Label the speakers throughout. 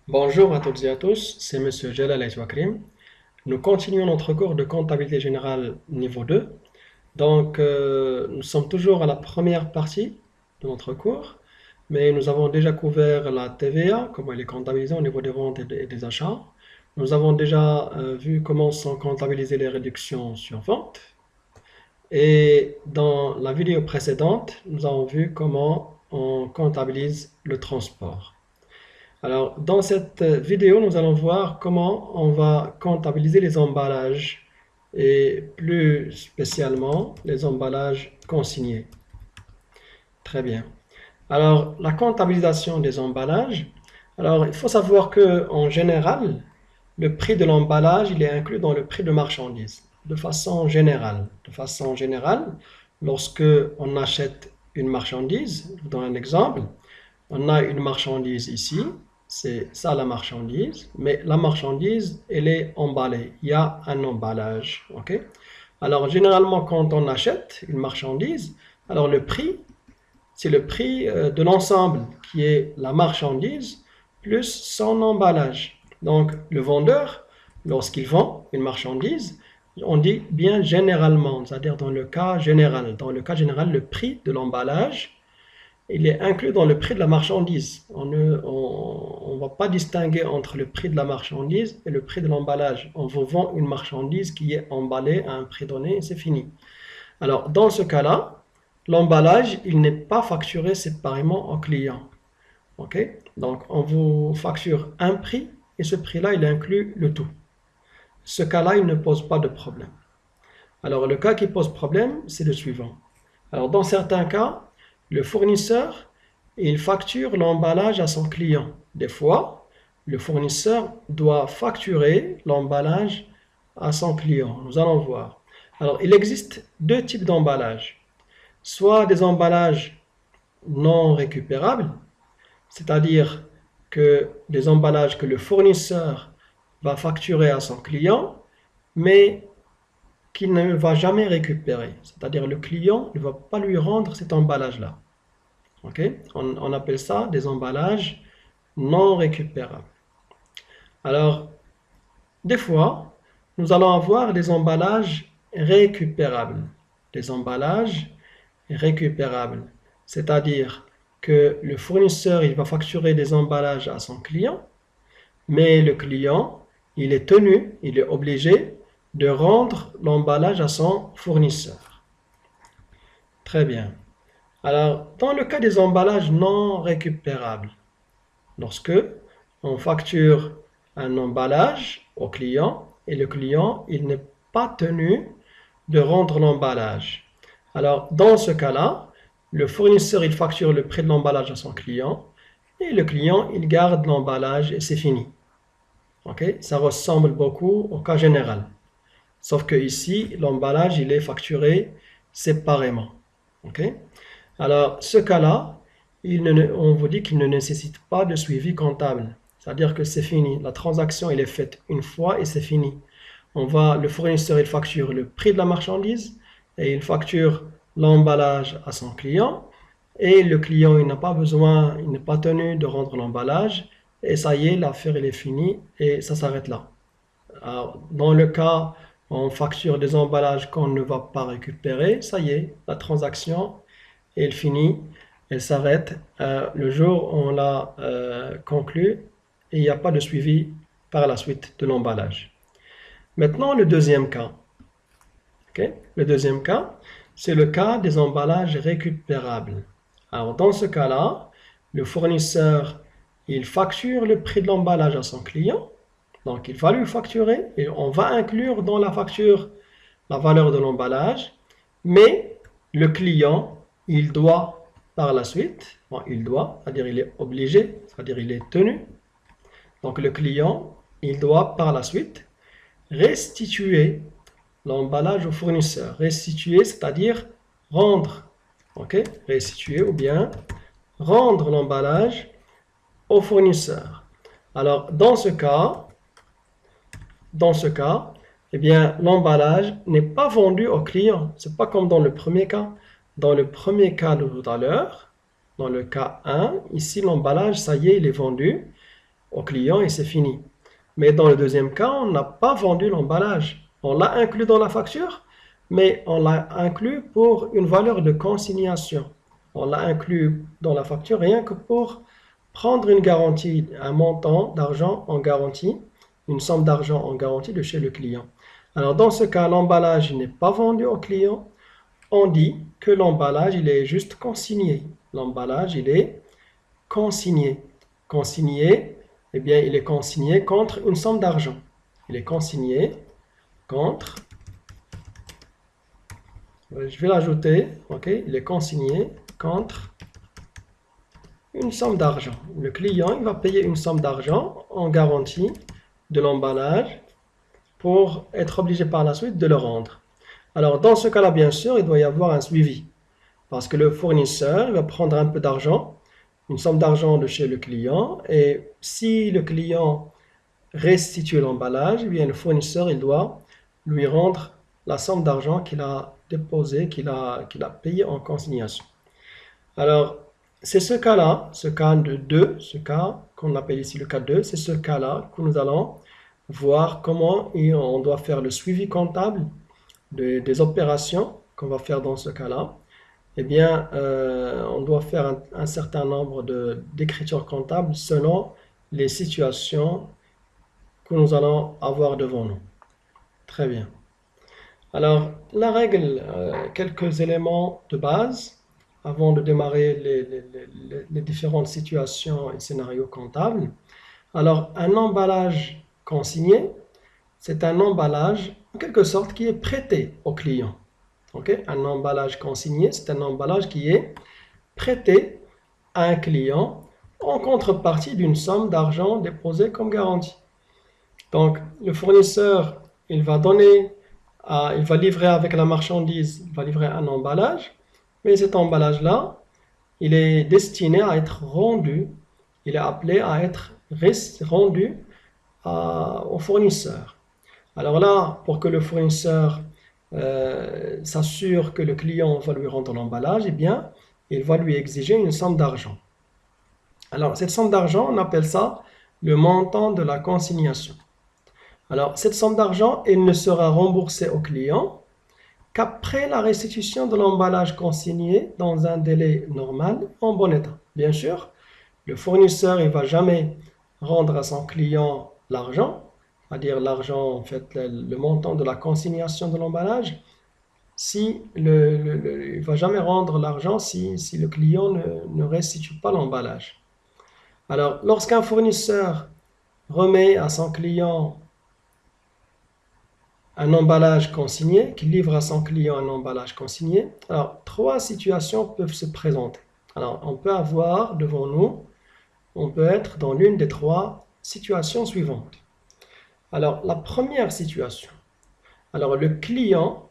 Speaker 1: Bonjour à toutes et à tous, c'est Monsieur Jalal Aïtouakrim. Nous continuons notre cours de comptabilité générale niveau 2. Nous sommes toujours à la première partie de notre cours, mais nous avons déjà couvert la TVA, comment elle est comptabilisée au niveau des ventes et des achats. Nous avons déjà vu comment sont comptabilisées les réductions sur vente. Et dans la vidéo précédente, nous avons vu comment on comptabilise le transport. Alors, dans cette vidéo, nous allons voir comment on va comptabiliser les emballages et plus spécialement les emballages consignés. Très bien. Alors, la comptabilisation des emballages. Alors, il faut savoir que en général, le prix de l'emballage, il est inclus dans le prix de marchandise. De façon générale. De façon générale, lorsque on achète une marchandise, je vous donne un exemple. On a une marchandise ici, c'est ça la marchandise, mais la marchandise, elle est emballée. Il y a un emballage, ok? Alors, généralement, quand on achète une marchandise, alors le prix, c'est le prix de l'ensemble qui est la marchandise plus son emballage. Donc, le vendeur, lorsqu'il vend une marchandise, on dit bien généralement, c'est-à-dire dans le cas général. Dans le cas général, le prix de l'emballage il est inclus dans le prix de la marchandise. On ne va pas distinguer entre le prix de la marchandise et le prix de l'emballage. On vous vend une marchandise qui est emballée à un prix donné et c'est fini. Alors, dans ce cas-là, l'emballage, il n'est pas facturé séparément au client. OK? Donc, on vous facture un prix et ce prix-là, il inclut le tout. Ce cas-là, il ne pose pas de problème. Alors, le cas qui pose problème, c'est le suivant. Alors, dans certains cas, le fournisseur, il facture l'emballage à son client. Des fois, le fournisseur doit facturer l'emballage à son client. Nous allons voir. Alors, il existe deux types d'emballage. Soit des emballages non récupérables, c'est-à-dire que des emballages que le fournisseur va facturer à son client, mais qu'il ne va jamais récupérer. C'est-à-dire le client ne va pas lui rendre cet emballage-là. Okay? On appelle ça des emballages non récupérables. Alors, des fois, nous allons avoir des emballages récupérables. Des emballages récupérables. C'est-à-dire que le fournisseur il va facturer des emballages à son client, mais le client, il est tenu, il est obligé de rendre l'emballage à son fournisseur. Très bien. Alors, dans le cas des emballages non récupérables, lorsque on facture un emballage au client et le client, il n'est pas tenu de rendre l'emballage. Alors, dans ce cas-là, le fournisseur, il facture le prix de l'emballage à son client et le client, il garde l'emballage et c'est fini. Ok? Ça ressemble beaucoup au cas général. Sauf que ici, l'emballage, il est facturé séparément. Ok? Alors, ce cas-là, on vous dit qu'il ne nécessite pas de suivi comptable. C'est-à-dire que c'est fini. La transaction, elle est faite une fois et c'est fini. Le fournisseur, il facture le prix de la marchandise et il facture l'emballage à son client. Et le client, il n'a pas besoin, il n'est pas tenu de rendre l'emballage. Et ça y est, l'affaire, elle est finie et ça s'arrête là. Alors, dans le cas où on facture des emballages qu'on ne va pas récupérer, ça y est, la transaction, elle finit, elle s'arrête le jour où on l'a conclue et il n'y a pas de suivi par la suite de l'emballage. Maintenant, le deuxième cas. Okay? Le deuxième cas, c'est le cas des emballages récupérables. Alors, dans ce cas-là, le fournisseur, il facture le prix de l'emballage à son client. Donc, il va lui facturer et on va inclure dans la facture la valeur de l'emballage. Mais le client, il doit par la suite, bon, il doit, c'est-à-dire il est obligé, c'est-à-dire il est tenu. Donc, le client, il doit par la suite restituer l'emballage au fournisseur. Restituer, c'est-à-dire rendre. Ok? Restituer ou bien rendre l'emballage au fournisseur. Alors, dans ce cas, eh bien, l'emballage n'est pas vendu au client. Ce n'est pas comme dans le premier cas. Dans le premier cas de tout à l'heure, dans le cas 1, ici, l'emballage, ça y est, il est vendu. au client et c'est fini. Mais dans le deuxième cas, on n'a pas vendu l'emballage. On l'a inclus dans la facture, mais on l'a inclus pour une valeur de consignation. On l'a inclus dans la facture rien que pour prendre une garantie, un montant d'argent en garantie, une somme d'argent en garantie de chez le client. Alors dans ce cas, l'emballage n'est pas vendu au client. On dit que l'emballage, il est juste consigné. L'emballage, il est consigné. Consigné, eh bien, il est consigné contre une somme d'argent. Il est consigné contre, je vais l'ajouter, ok, il est consigné contre une somme d'argent. Le client, il va payer une somme d'argent en garantie de l'emballage pour être obligé par la suite de le rendre. Alors, dans ce cas-là, bien sûr, il doit y avoir un suivi. Parce que le fournisseur va prendre un peu d'argent, une somme d'argent de chez le client, et si le client restitue l'emballage, eh bien le fournisseur il doit lui rendre la somme d'argent qu'il a déposée, qu'il a payé en consignation. Alors, c'est ce cas-là, ce cas de 2, ce cas qu'on appelle ici le cas 2, c'est ce cas-là que nous allons voir comment on doit faire le suivi comptable des opérations qu'on va faire dans ce cas-là. Eh bien, on doit faire un certain nombre d'écritures comptables selon les situations que nous allons avoir devant nous. Très bien. Alors, la règle, quelques éléments de base avant de démarrer les différentes situations et scénarios comptables. Alors, un emballage consigné, c'est un emballage en quelque sorte qui est prêté au client. Okay? Un emballage consigné, c'est un emballage qui est prêté à un client en contrepartie d'une somme d'argent déposée comme garantie. Donc, le fournisseur, il va livrer avec la marchandise, il va livrer un emballage, mais cet emballage-là, il est destiné à être rendu, il est appelé à être rendu au fournisseur. Alors là, pour que le fournisseur s'assure que le client va lui rendre l'emballage, eh bien, il va lui exiger une somme d'argent. Alors, cette somme d'argent, on appelle ça le montant de la consignation. Alors, cette somme d'argent, elle ne sera remboursée au client qu'après la restitution de l'emballage consigné dans un délai normal en bon état. Bien sûr, le fournisseur, il ne va jamais rendre à son client l'argent, c'est-à-dire l'argent, en fait, le montant de la consignation de l'emballage, si il ne va jamais rendre l'argent si le client ne restitue pas l'emballage. Alors, lorsqu'un fournisseur remet à son client un emballage consigné, qu'il livre à son client un emballage consigné, alors trois situations peuvent se présenter. Alors, on peut avoir devant nous, on peut être dans l'une des trois situations suivantes. Alors, la première situation, alors le client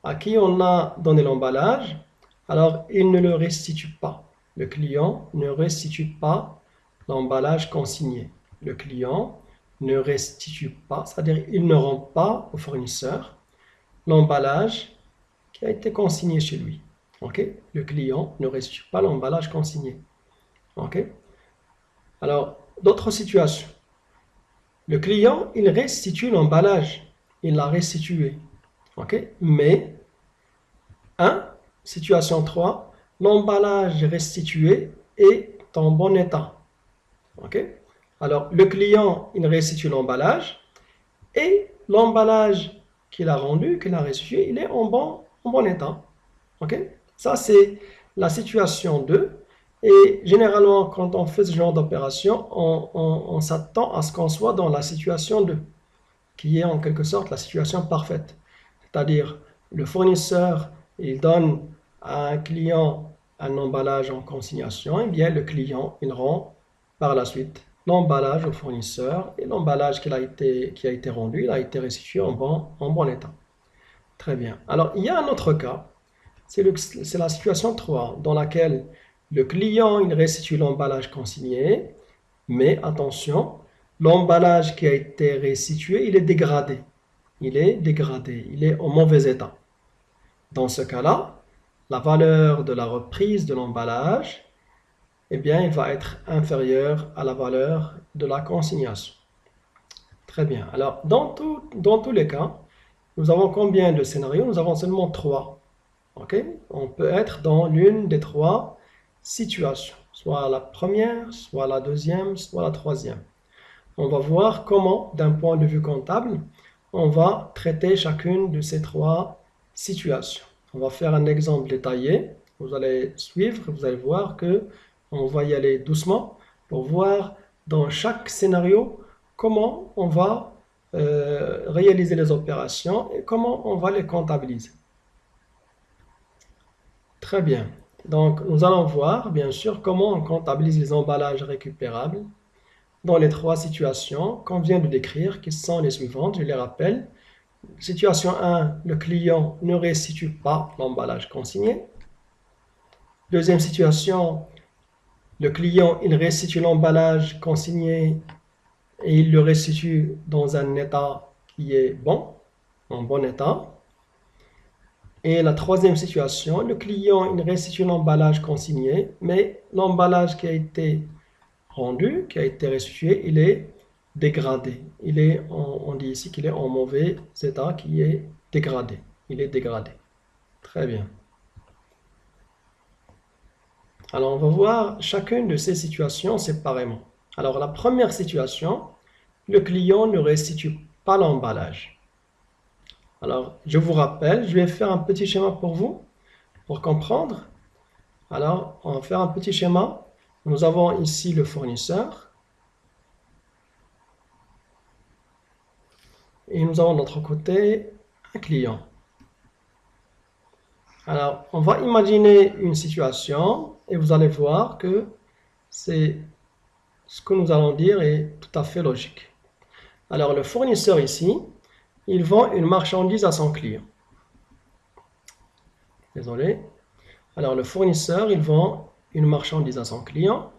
Speaker 1: à qui on a donné l'emballage, alors il ne le restitue pas. Le client ne restitue pas l'emballage consigné. Le client ne restitue pas, c'est-à-dire il ne rend pas au fournisseur l'emballage qui a été consigné chez lui. Okay? Le client ne restitue pas l'emballage consigné. Okay? Alors, d'autres situations. Le client, il restitue l'emballage. Il l'a restitué. Okay? Mais, situation 3, l'emballage restitué est en bon état. Okay? Alors, le client, il restitue l'emballage et l'emballage qu'il a rendu, qu'il a restitué, il est en bon état. Okay? Ça, c'est la situation 2. Et généralement, quand on fait ce genre d'opération, on s'attend à ce qu'on soit dans la situation 2, qui est en quelque sorte la situation parfaite. C'est-à-dire, le fournisseur, il donne à un client un emballage en consignation, et bien le client, il rend par la suite l'emballage au fournisseur, et l'emballage qui a été rendu, il a été restitué en bon état. Très bien. Alors, il y a un autre cas, c'est la situation 3, dans laquelle le client, il restitue l'emballage consigné, mais attention, l'emballage qui a été restitué, il est dégradé. Il est en mauvais état. Dans ce cas-là, la valeur de la reprise de l'emballage eh bien, il va être inférieur à la valeur de la consignation. Très bien. Alors, dans tous les cas, nous avons combien de scénarios? Nous avons seulement 3. OK? On peut être dans l'une des 3 situations, soit la première, soit la deuxième, soit la troisième. On va voir comment, d'un point de vue comptable, on va traiter chacune de ces 3 situations. On va faire un exemple détaillé. Vous allez suivre, vous allez voir que on va y aller doucement pour voir dans chaque scénario comment on va réaliser les opérations et comment on va les comptabiliser. Très bien. Donc, nous allons voir, bien sûr, comment on comptabilise les emballages récupérables dans les 3 situations qu'on vient de décrire, qui sont les suivantes. Je les rappelle. Situation 1, le client ne restitue pas l'emballage consigné. Deuxième situation, le client, il restitue l'emballage consigné et il le restitue dans un état qui est bon, en bon état. Et la troisième situation, le client, il restitue l'emballage consigné, mais l'emballage qui a été rendu, qui a été restitué, il est dégradé. On dit ici qu'il est en mauvais état, qui est dégradé. Il est dégradé. Très bien. Alors, on va voir chacune de ces situations séparément. Alors, la première situation, le client ne restitue pas l'emballage. Alors, je vous rappelle, je vais faire un petit schéma pour vous, pour comprendre. Alors, on va faire un petit schéma. Nous avons ici le fournisseur. Et nous avons de l'autre côté un client. Alors, on va imaginer une situation et vous allez voir que ce que nous allons dire est tout à fait logique. Alors, le fournisseur ici, il vend une marchandise à son client. Désolé. Alors, le fournisseur, il vend une marchandise à son client.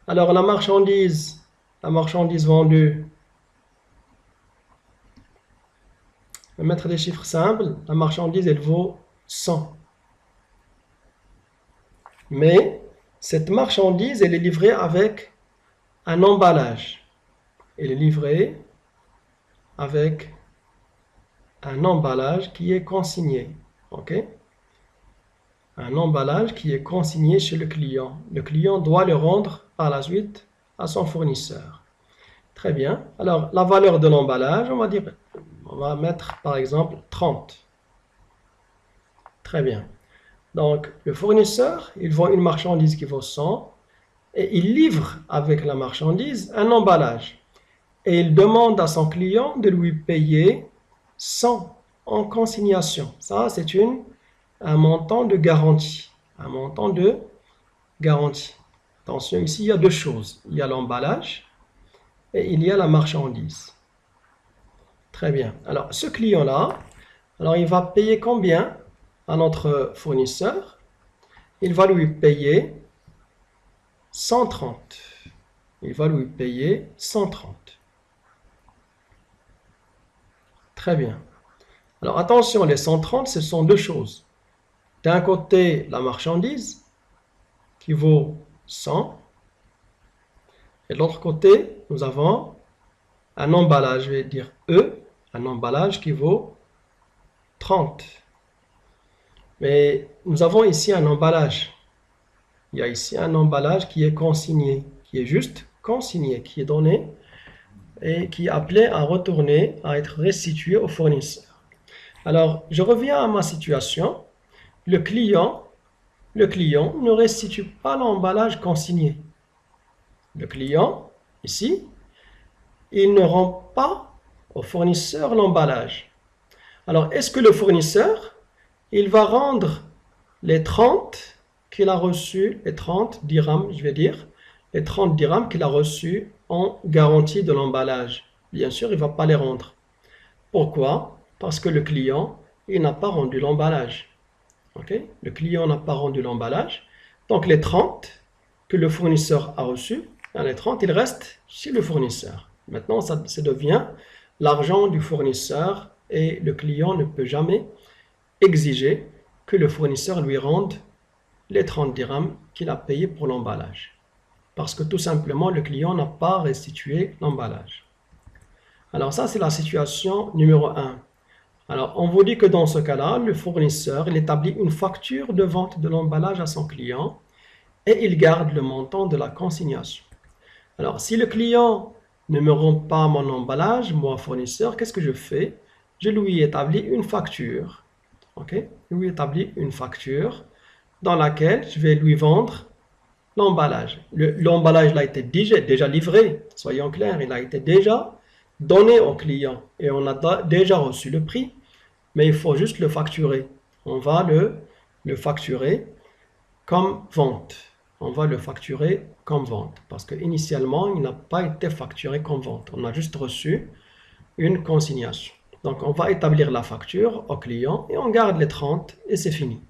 Speaker 1: Alors, la marchandise vendue, je vais mettre des chiffres simples. La marchandise, elle vaut 100. Mais cette marchandise, elle est livrée avec un emballage. Elle est livrée avec un emballage qui est consigné. OK? Un emballage qui est consigné chez le client. Le client doit le rendre par la suite à son fournisseur. Très bien. Alors, la valeur de l'emballage, on va mettre par exemple 30. Très bien. Donc, le fournisseur, il vend une marchandise qui vaut 100 et il livre avec la marchandise un emballage. Et il demande à son client de lui payer 100 en consignation. Ça, c'est un montant de garantie. Un montant de garantie. Attention, ici, il y a deux choses. Il y a l'emballage et il y a la marchandise. Très bien. Alors, ce client-là, alors il va payer combien à notre fournisseur? Il va lui payer 130. Il va lui payer 130. Très bien. Alors attention, les 130, ce sont deux choses. D'un côté, la marchandise qui vaut 100. Et de l'autre côté, nous avons un emballage, je vais dire E, un emballage qui vaut 30. Mais nous avons ici un emballage. Il y a ici un emballage qui est consigné, qui est juste consigné, qui est donné et qui est appelé à retourner, à être restitué au fournisseur. Alors, je reviens à ma situation. Le client ne restitue pas l'emballage consigné. Le client, ici, il ne rend pas au fournisseur l'emballage. Alors, est-ce que le fournisseur, il va rendre les 30 qu'il a reçus, les 30 dirhams, je vais dire, les 30 dirhams qu'il a reçus en garantie de l'emballage? Bien sûr, il ne va pas les rendre. Pourquoi? Parce que le client, il n'a pas rendu l'emballage. Okay? Le client n'a pas rendu l'emballage. Donc, les 30 que le fournisseur a reçus, les 30, ils restent chez le fournisseur. Maintenant, ça devient l'argent du fournisseur et le client ne peut jamais exiger que le fournisseur lui rende les 30 dirhams qu'il a payés pour l'emballage. Parce que tout simplement, le client n'a pas restitué l'emballage. Alors ça, c'est la situation numéro 1. Alors, on vous dit que dans ce cas-là, le fournisseur, il établit une facture de vente de l'emballage à son client et il garde le montant de la consignation. Alors, si le client ne me rend pas mon emballage, moi, fournisseur, qu'est-ce que je fais? Je lui établis une facture. OK? Je lui établis une facture dans laquelle je vais lui vendre l'emballage. L'emballage a été déjà livré, soyons clairs, il a été déjà donné au client et on a déjà reçu le prix, mais il faut juste le facturer. On va le facturer comme vente. On va le facturer comme vente parce qu'initialement, il n'a pas été facturé comme vente. On a juste reçu une consignation. Donc, on va établir la facture au client et on garde les 30 et c'est fini.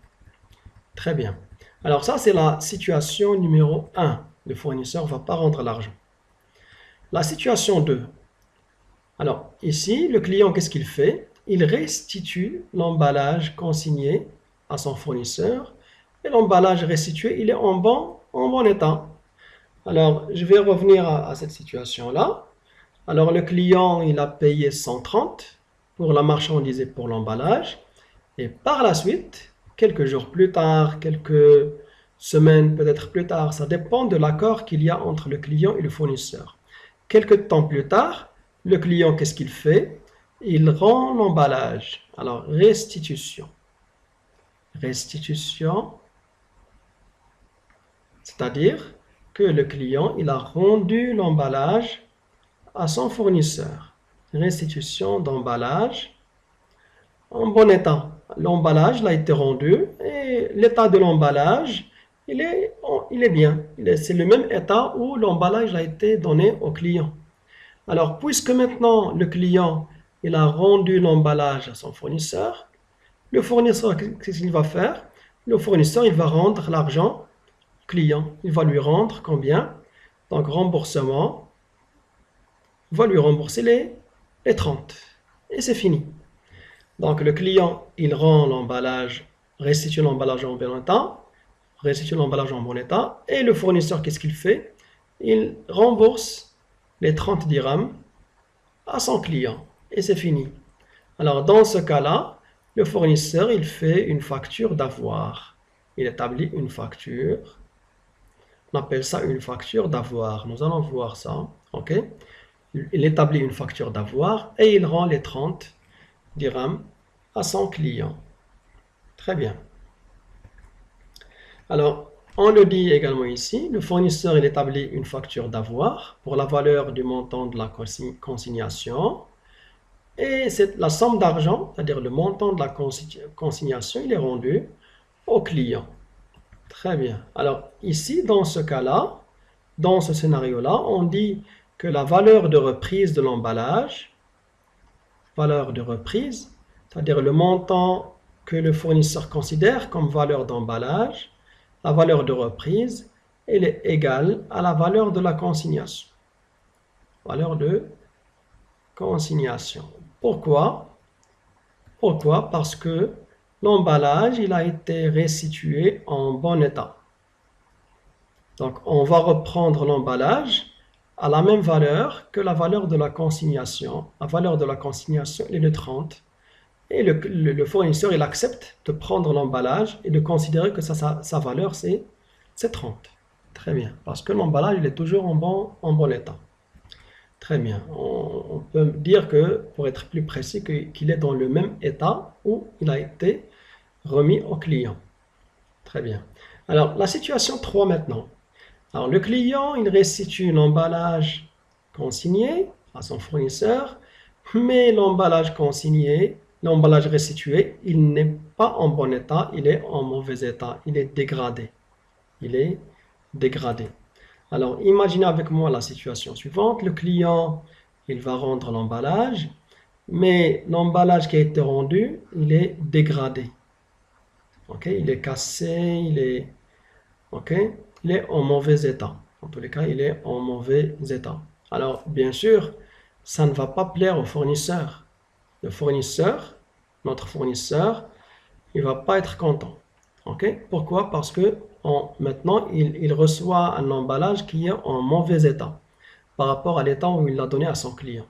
Speaker 1: Très bien. Alors ça, c'est la situation numéro 1. Le fournisseur ne va pas rendre l'argent. La situation 2. Alors ici, le client, qu'est-ce qu'il fait? Il restitue l'emballage consigné à son fournisseur et l'emballage restitué, il est en bon état. Alors, je vais revenir à cette situation-là. Alors, le client, il a payé 130 pour la marchandise et pour l'emballage. Et par la suite, quelques jours plus tard, quelques semaines peut-être plus tard, ça dépend de l'accord qu'il y a entre le client et le fournisseur. Quelques temps plus tard, le client, qu'est-ce qu'il fait? Il rend l'emballage. Alors, restitution. Restitution, c'est-à-dire que le client, il a rendu l'emballage à son fournisseur. Restitution d'emballage en bon état. L'emballage a été rendu et l'état de l'emballage, il est bien. C'est le même état où l'emballage a été donné au client. Alors, puisque maintenant le client, il a rendu l'emballage à son fournisseur, le fournisseur, qu'est-ce qu'il va faire? Le fournisseur, il va rendre l'argent au client. Il va lui rendre combien? Donc, remboursement, il va lui rembourser les 30. Et c'est fini. Donc, le client, il rend l'emballage, restitue l'emballage en bon état, restitue l'emballage en bon état. Et le fournisseur, qu'est-ce qu'il fait? Il rembourse les 30 dirhams à son client. Et c'est fini. Alors, dans ce cas-là, le fournisseur, il fait une facture d'avoir. Il établit une facture. On appelle ça une facture d'avoir. Nous allons voir ça. OK? Il établit une facture d'avoir et il rend les 30 dirhams à son client. Très bien. Alors, on le dit également ici, le fournisseur, il établit une facture d'avoir pour la valeur du montant de la consignation. Et la somme d'argent, c'est-à-dire le montant de la consignation, il est rendu au client. Très bien. Alors ici, dans ce cas-là, dans ce scénario-là, on dit que la valeur de reprise de l'emballage, valeur de reprise, c'est-à-dire le montant que le fournisseur considère comme valeur d'emballage, la valeur de reprise, elle est égale à la valeur de la consignation. Valeur de consignation. Pourquoi? Pourquoi? Parce que l'emballage, il a été restitué en bon état. Donc, on va reprendre l'emballage à la même valeur que la valeur de la consignation. La valeur de la consignation est de 30. Et le fournisseur, il accepte de prendre l'emballage et de considérer que sa valeur, c'est 30. Très bien. Parce que l'emballage, il est toujours en bon état. Très bien. On peut dire que, pour être plus précis, qu'il est dans le même état où il a été remis au client. Très bien. Alors, la situation 3 maintenant. Alors, le client, il restitue l'emballage consigné à son fournisseur, mais l'emballage consigné, l'emballage restitué, il n'est pas en bon état, il est en mauvais état, il est dégradé. Il est dégradé. Alors, imaginez avec moi la situation suivante. Le client, il va rendre l'emballage, mais l'emballage qui a été rendu, il est dégradé. OK? Il est cassé, OK? Il est en mauvais état. En tous les cas, il est en mauvais état. Alors, bien sûr, ça ne va pas plaire au fournisseur. Le fournisseur, notre fournisseur, il ne va pas être content. OK? Pourquoi? Parce que maintenant, il reçoit un emballage qui est en mauvais état par rapport à l'état où il l'a donné à son client.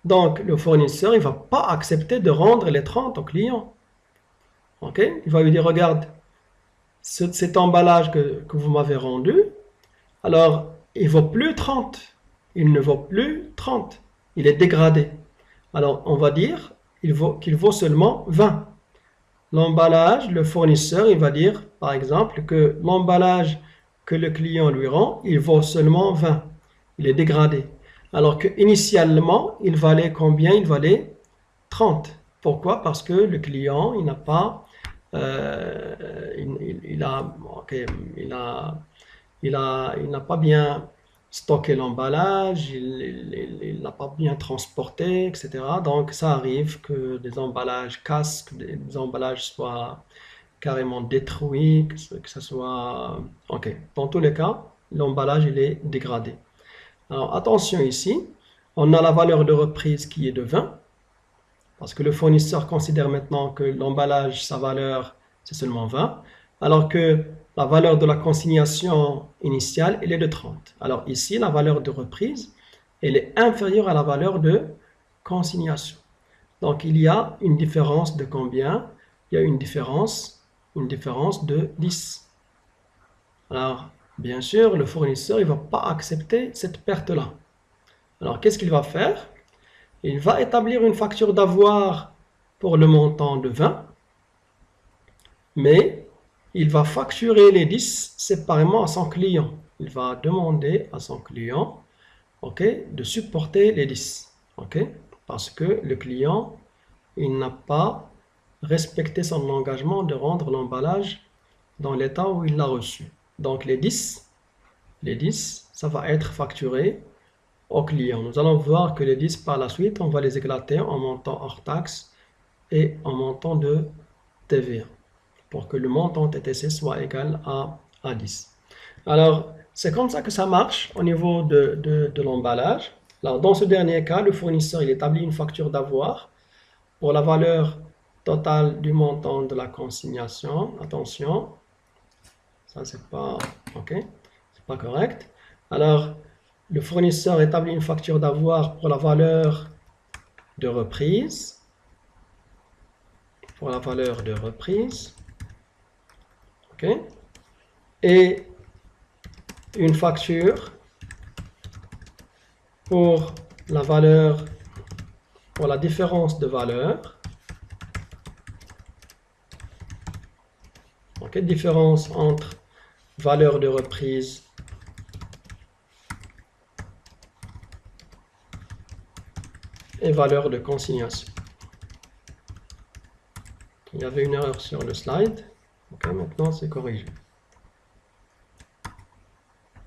Speaker 1: Donc, le fournisseur, il ne va pas accepter de rendre les 30 au client. Ok? Il va lui dire, regarde, cet emballage que vous m'avez rendu, alors, il ne vaut plus 30. Il ne vaut plus 30. Il est dégradé. Alors, on va dire qu'il vaut seulement 20. L'emballage, le fournisseur, il va dire, par exemple, que l'emballage que le client lui rend, il vaut seulement 20. Il est dégradé. Alors qu'initialement, il valait combien? Il valait 30. Pourquoi? Parce que le client, il n'a pas... il n'a pas bien stocké l'emballage, il n'a pas bien transporté, etc. Donc, ça arrive que des emballages cassent, que des emballages soient carrément détruits, que ça soit... Ok. Dans tous les cas, l'emballage, il est dégradé. Alors, attention ici, on a la valeur de reprise qui est de 20, parce que le fournisseur considère maintenant que l'emballage, sa valeur, c'est seulement 20, alors que la valeur de la consignation initiale, elle est de 30. Alors ici, la valeur de reprise, elle est inférieure à la valeur de consignation. Donc il y a une différence de combien? Il y a une différence de 10. Alors, bien sûr, le fournisseur, il ne va pas accepter cette perte-là. Alors, qu'est-ce qu'il va faire? Il va établir une facture d'avoir pour le montant de 20, mais il va facturer les 10 séparément à son client. Il va demander à son client, de supporter les 10. Parce que le client, il n'a pas respecté son engagement de rendre l'emballage dans l'état où il l'a reçu. Donc les 10, ça va être facturé au client. Nous allons voir que les 10 par la suite, on va les éclater en montant hors taxe et en montant de TVA pour que le montant TTC soit égal à 10. Alors, c'est comme ça que ça marche au niveau de l'emballage. Alors, dans ce dernier cas, le fournisseur il établit une facture d'avoir pour la valeur totale du montant de la consignation. Attention, ça c'est pas c'est pas correct. Alors, le fournisseur établit une facture d'avoir pour la valeur de reprise. Pour la valeur de reprise. Et une facture pour la valeur, pour la différence de valeur. Différence entre valeur de reprise et valeur de consignation. Il y avait une erreur sur le slide. Maintenant c'est corrigé.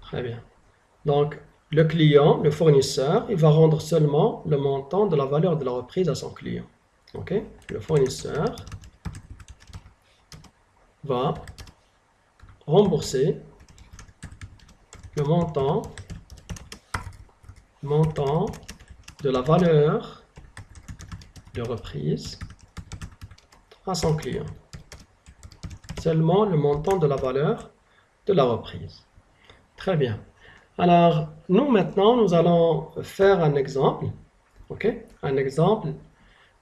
Speaker 1: Très bien. Donc, le client, le fournisseur, il va rendre seulement le montant de la valeur de la reprise à son client. Le fournisseur va rembourser le montant de la valeur de reprise à son client. Seulement le montant de la valeur de la reprise. Très bien. Alors, nous maintenant, nous allons faire un exemple. Un exemple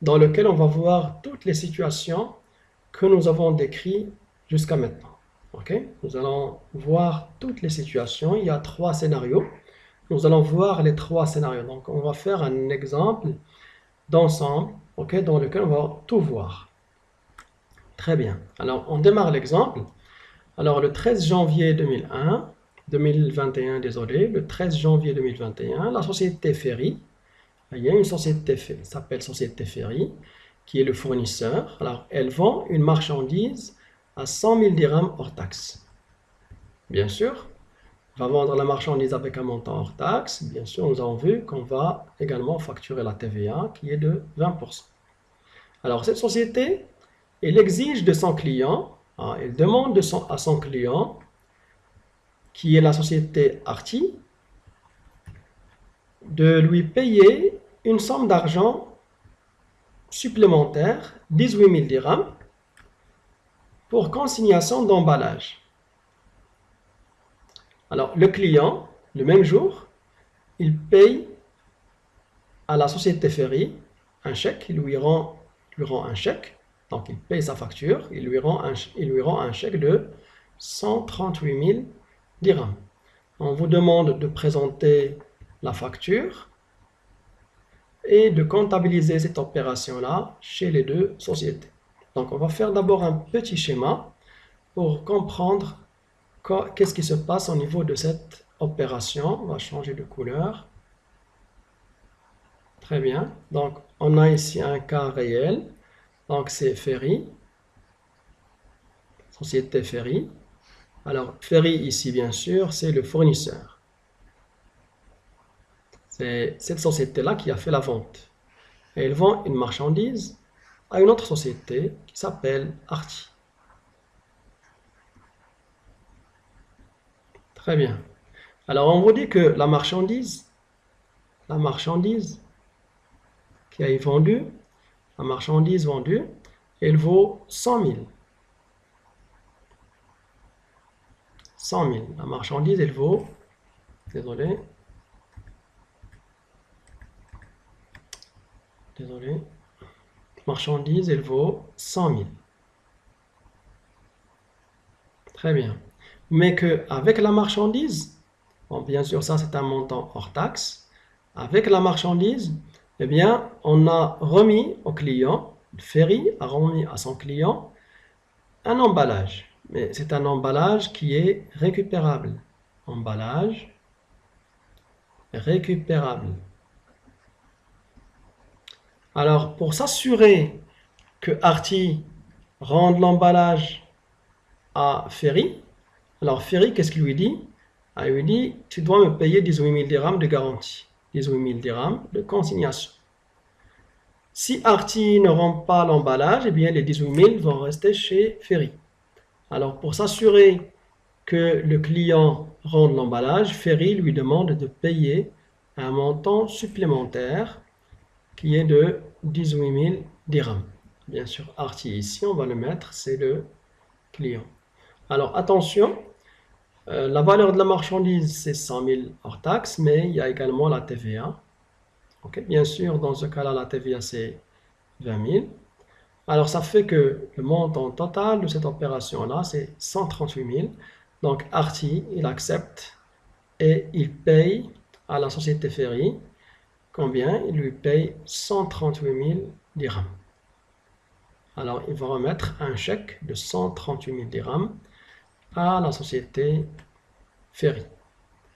Speaker 1: dans lequel on va voir toutes les situations que nous avons décrites jusqu'à maintenant. Nous allons voir toutes les situations. Il y a 3 scénarios. Nous allons voir les 3 scénarios. Donc, on va faire un exemple d'ensemble, dans lequel on va tout voir. Très bien. Alors, on démarre l'exemple. Alors, le 13 janvier 2021, désolé, le 13 janvier 2021, la société Ferry, il y a une société qui s'appelle Société Ferry, qui est le fournisseur. Alors, elle vend une marchandise à 100 000 dirhams hors taxe. Bien sûr, va vendre la marchandise avec un montant hors taxe. Bien sûr, nous avons vu qu'on va également facturer la TVA qui est de 20%. Alors, cette société, elle exige de son client, elle demande à son client, qui est la société Arty, de lui payer une somme d'argent supplémentaire, 18 000 dirhams, pour consignation d'emballage. Alors, le client, le même jour, il paye à la société Ferry un chèque, lui rend un chèque, donc il paye sa facture, il lui rend un chèque de 138 000 dirhams. On vous demande de présenter la facture et de comptabiliser cette opération-là chez les deux sociétés. Donc on va faire d'abord un petit schéma pour comprendre qu'est-ce qui se passe au niveau de cette opération. On va changer de couleur. Très bien. Donc on a ici un cas réel. Donc c'est Ferry, société Ferry. Alors Ferry ici bien sûr c'est le fournisseur. C'est cette société-là qui a fait la vente. Et elle vend une marchandise à une autre société qui s'appelle Arty. Très bien. Alors on vous dit que la marchandise qui a été vendue, la marchandise vendue, elle vaut 100 000. 100 000. La marchandise, elle vaut, désolé, marchandise, elle vaut 100 000. Très bien. Mais qu'avec la marchandise, bon, bien sûr, ça c'est un montant hors taxe. Avec la marchandise, eh bien, on a remis au client, Ferry a remis à son client un emballage. Mais c'est un emballage qui est récupérable. Emballage récupérable. Alors, pour s'assurer que Arty rende l'emballage à Ferry, alors Ferry, qu'est-ce qu'il lui dit? Il lui dit, tu dois me payer 18 000 dirhams de garantie, 18 000 dirhams de consignation. Si Arty ne rend pas l'emballage, eh bien les 18 000 vont rester chez Ferry. Alors pour s'assurer que le client rende l'emballage, Ferry lui demande de payer un montant supplémentaire qui est de 18 000 dirhams. Bien sûr, Arty ici, on va le mettre, c'est le client. Alors attention, la valeur de la marchandise, c'est 100 000 hors taxe, mais il y a également la TVA. Okay. Bien sûr, dans ce cas-là, la TVA, c'est 20 000. Alors, ça fait que le montant total de cette opération-là, c'est 138 000. Donc, Arty, il accepte et il paye à la société Ferry. Combien? Il lui paye 138 000 dirhams. Alors, il va remettre un chèque de 138 000 dirhams à la société Ferry.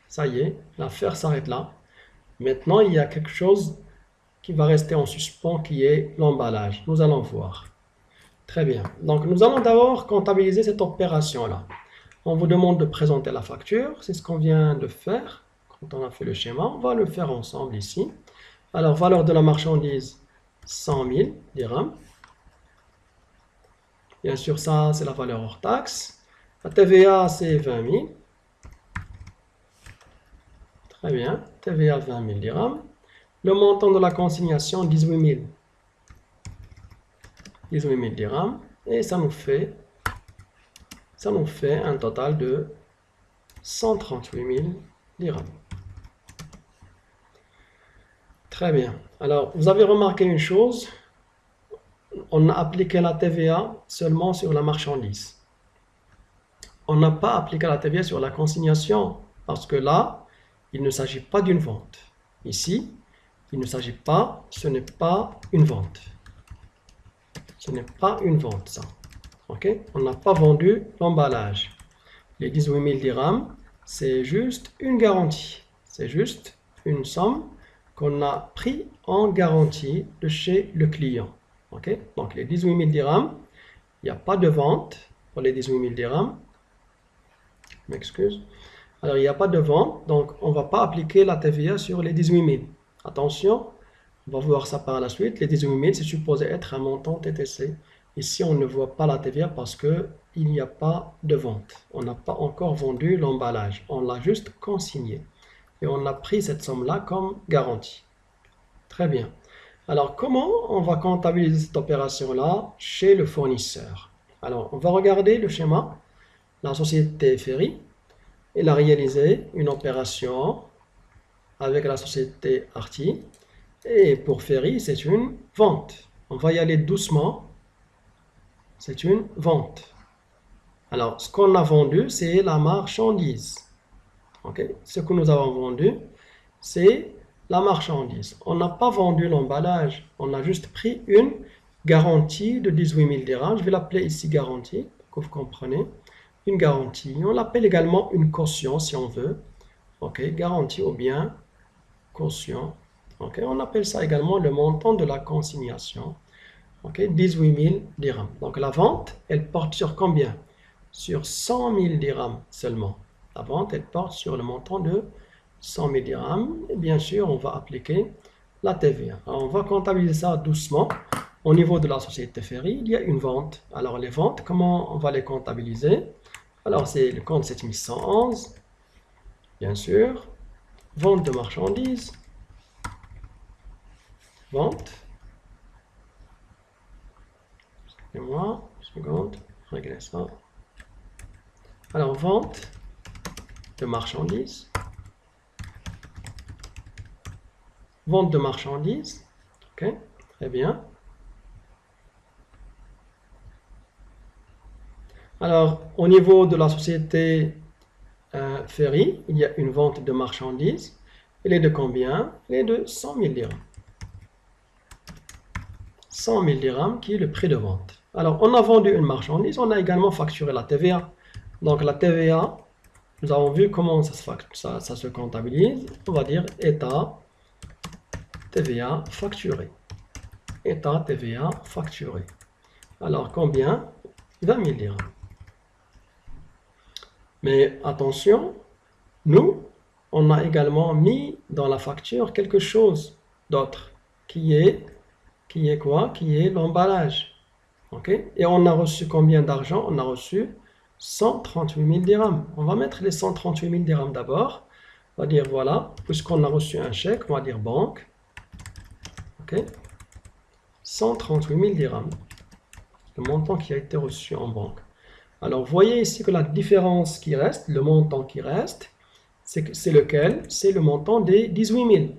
Speaker 1: Ça y est, l'affaire s'arrête là. Maintenant, il y a quelque chose qui va rester en suspens, qui est l'emballage. Nous allons voir. Très bien. Donc, nous allons d'abord comptabiliser cette opération-là. On vous demande de présenter la facture. C'est ce qu'on vient de faire quand on a fait le schéma. On va le faire ensemble ici. Alors, valeur de la marchandise, 100 000 dirhams. Bien sûr, ça, c'est la valeur hors taxe. La TVA, c'est 20 000. Très bien. TVA, 20 000 dirhams. Le montant de la consignation, 18 000. 18 000 dirhams. Et ça nous fait un total de 138 000 dirhams. Très bien. Alors, vous avez remarqué une chose. On a appliqué la TVA seulement sur la marchandise. On n'a pas appliqué la TVA sur la consignation parce que là, il ne s'agit pas d'une vente. Ici, il ne s'agit pas, ce n'est pas une vente. Ce n'est pas une vente, ça. Ok? On n'a pas vendu l'emballage. Les 18 000 dirhams, c'est juste une garantie. C'est juste une somme qu'on a pris en garantie de chez le client. Ok? Donc les 18 000 dirhams, il n'y a pas de vente pour les 18 000 dirhams. Je m'excuse. Alors il n'y a pas de vente, donc on ne va pas appliquer la TVA sur les 18 000. Attention, on va voir ça par la suite. Les 18 000, c'est supposé être un montant TTC. Ici, on ne voit pas la TVA parce qu'il n'y a pas de vente. On n'a pas encore vendu l'emballage. On l'a juste consigné. Et on a pris cette somme-là comme garantie. Très bien. Alors, comment on va comptabiliser cette opération-là chez le fournisseur? Alors, on va regarder le schéma. La société Ferry. il a réalisé une opération avec la société Arty. Et pour Ferry, c'est une vente. On va y aller doucement. C'est une vente. Alors, ce qu'on a vendu, c'est la marchandise. Ok? Ce que nous avons vendu, c'est la marchandise. On n'a pas vendu l'emballage. On a juste pris une garantie de 18 000 dirhams. Je vais l'appeler ici garantie, pour que vous compreniez. Une garantie. On l'appelle également une caution, si on veut. Ok? Garantie ou bien caution. Ok? On appelle ça également le montant de la consignation. Ok? 18 000 dirhams. Donc la vente, elle porte sur combien? Sur 100 000 dirhams seulement. La vente, elle porte sur le montant de 100 000 dirhams. Et bien sûr, on va appliquer la TVA. Alors, on va comptabiliser ça doucement. Au niveau de la société Ferry, il y a une vente. Alors les ventes, comment on va les comptabiliser? Alors c'est le compte 7111, bien sûr. Vente de marchandises. Vente. Excusez-moi, une seconde, régler ça. Alors, vente de marchandises. Vente de marchandises. Ok, très bien. Alors, au niveau de la société Ferry, il y a une vente de marchandises. Elle est de combien? Elle est de 100 000 dirhams. 100 000 dirhams qui est le prix de vente. Alors, on a vendu une marchandise, on a également facturé la TVA. Donc, la TVA, nous avons vu comment ça se comptabilise. On va dire état TVA facturé. État TVA facturé. Alors, combien? 20 000 dirhams. Mais attention, nous, on a également mis dans la facture quelque chose d'autre qui est quoi? Qui est l'emballage. Ok? Et on a reçu combien d'argent? On a reçu 138 000 dirhams. On va mettre les 138 000 dirhams d'abord. On va dire voilà, puisqu'on a reçu un chèque, on va dire banque. Ok? 138 000 dirhams. Le montant qui a été reçu en banque. Alors, vous voyez ici que la différence qui reste, le montant qui reste, c'est lequel? C'est le montant des 18 000.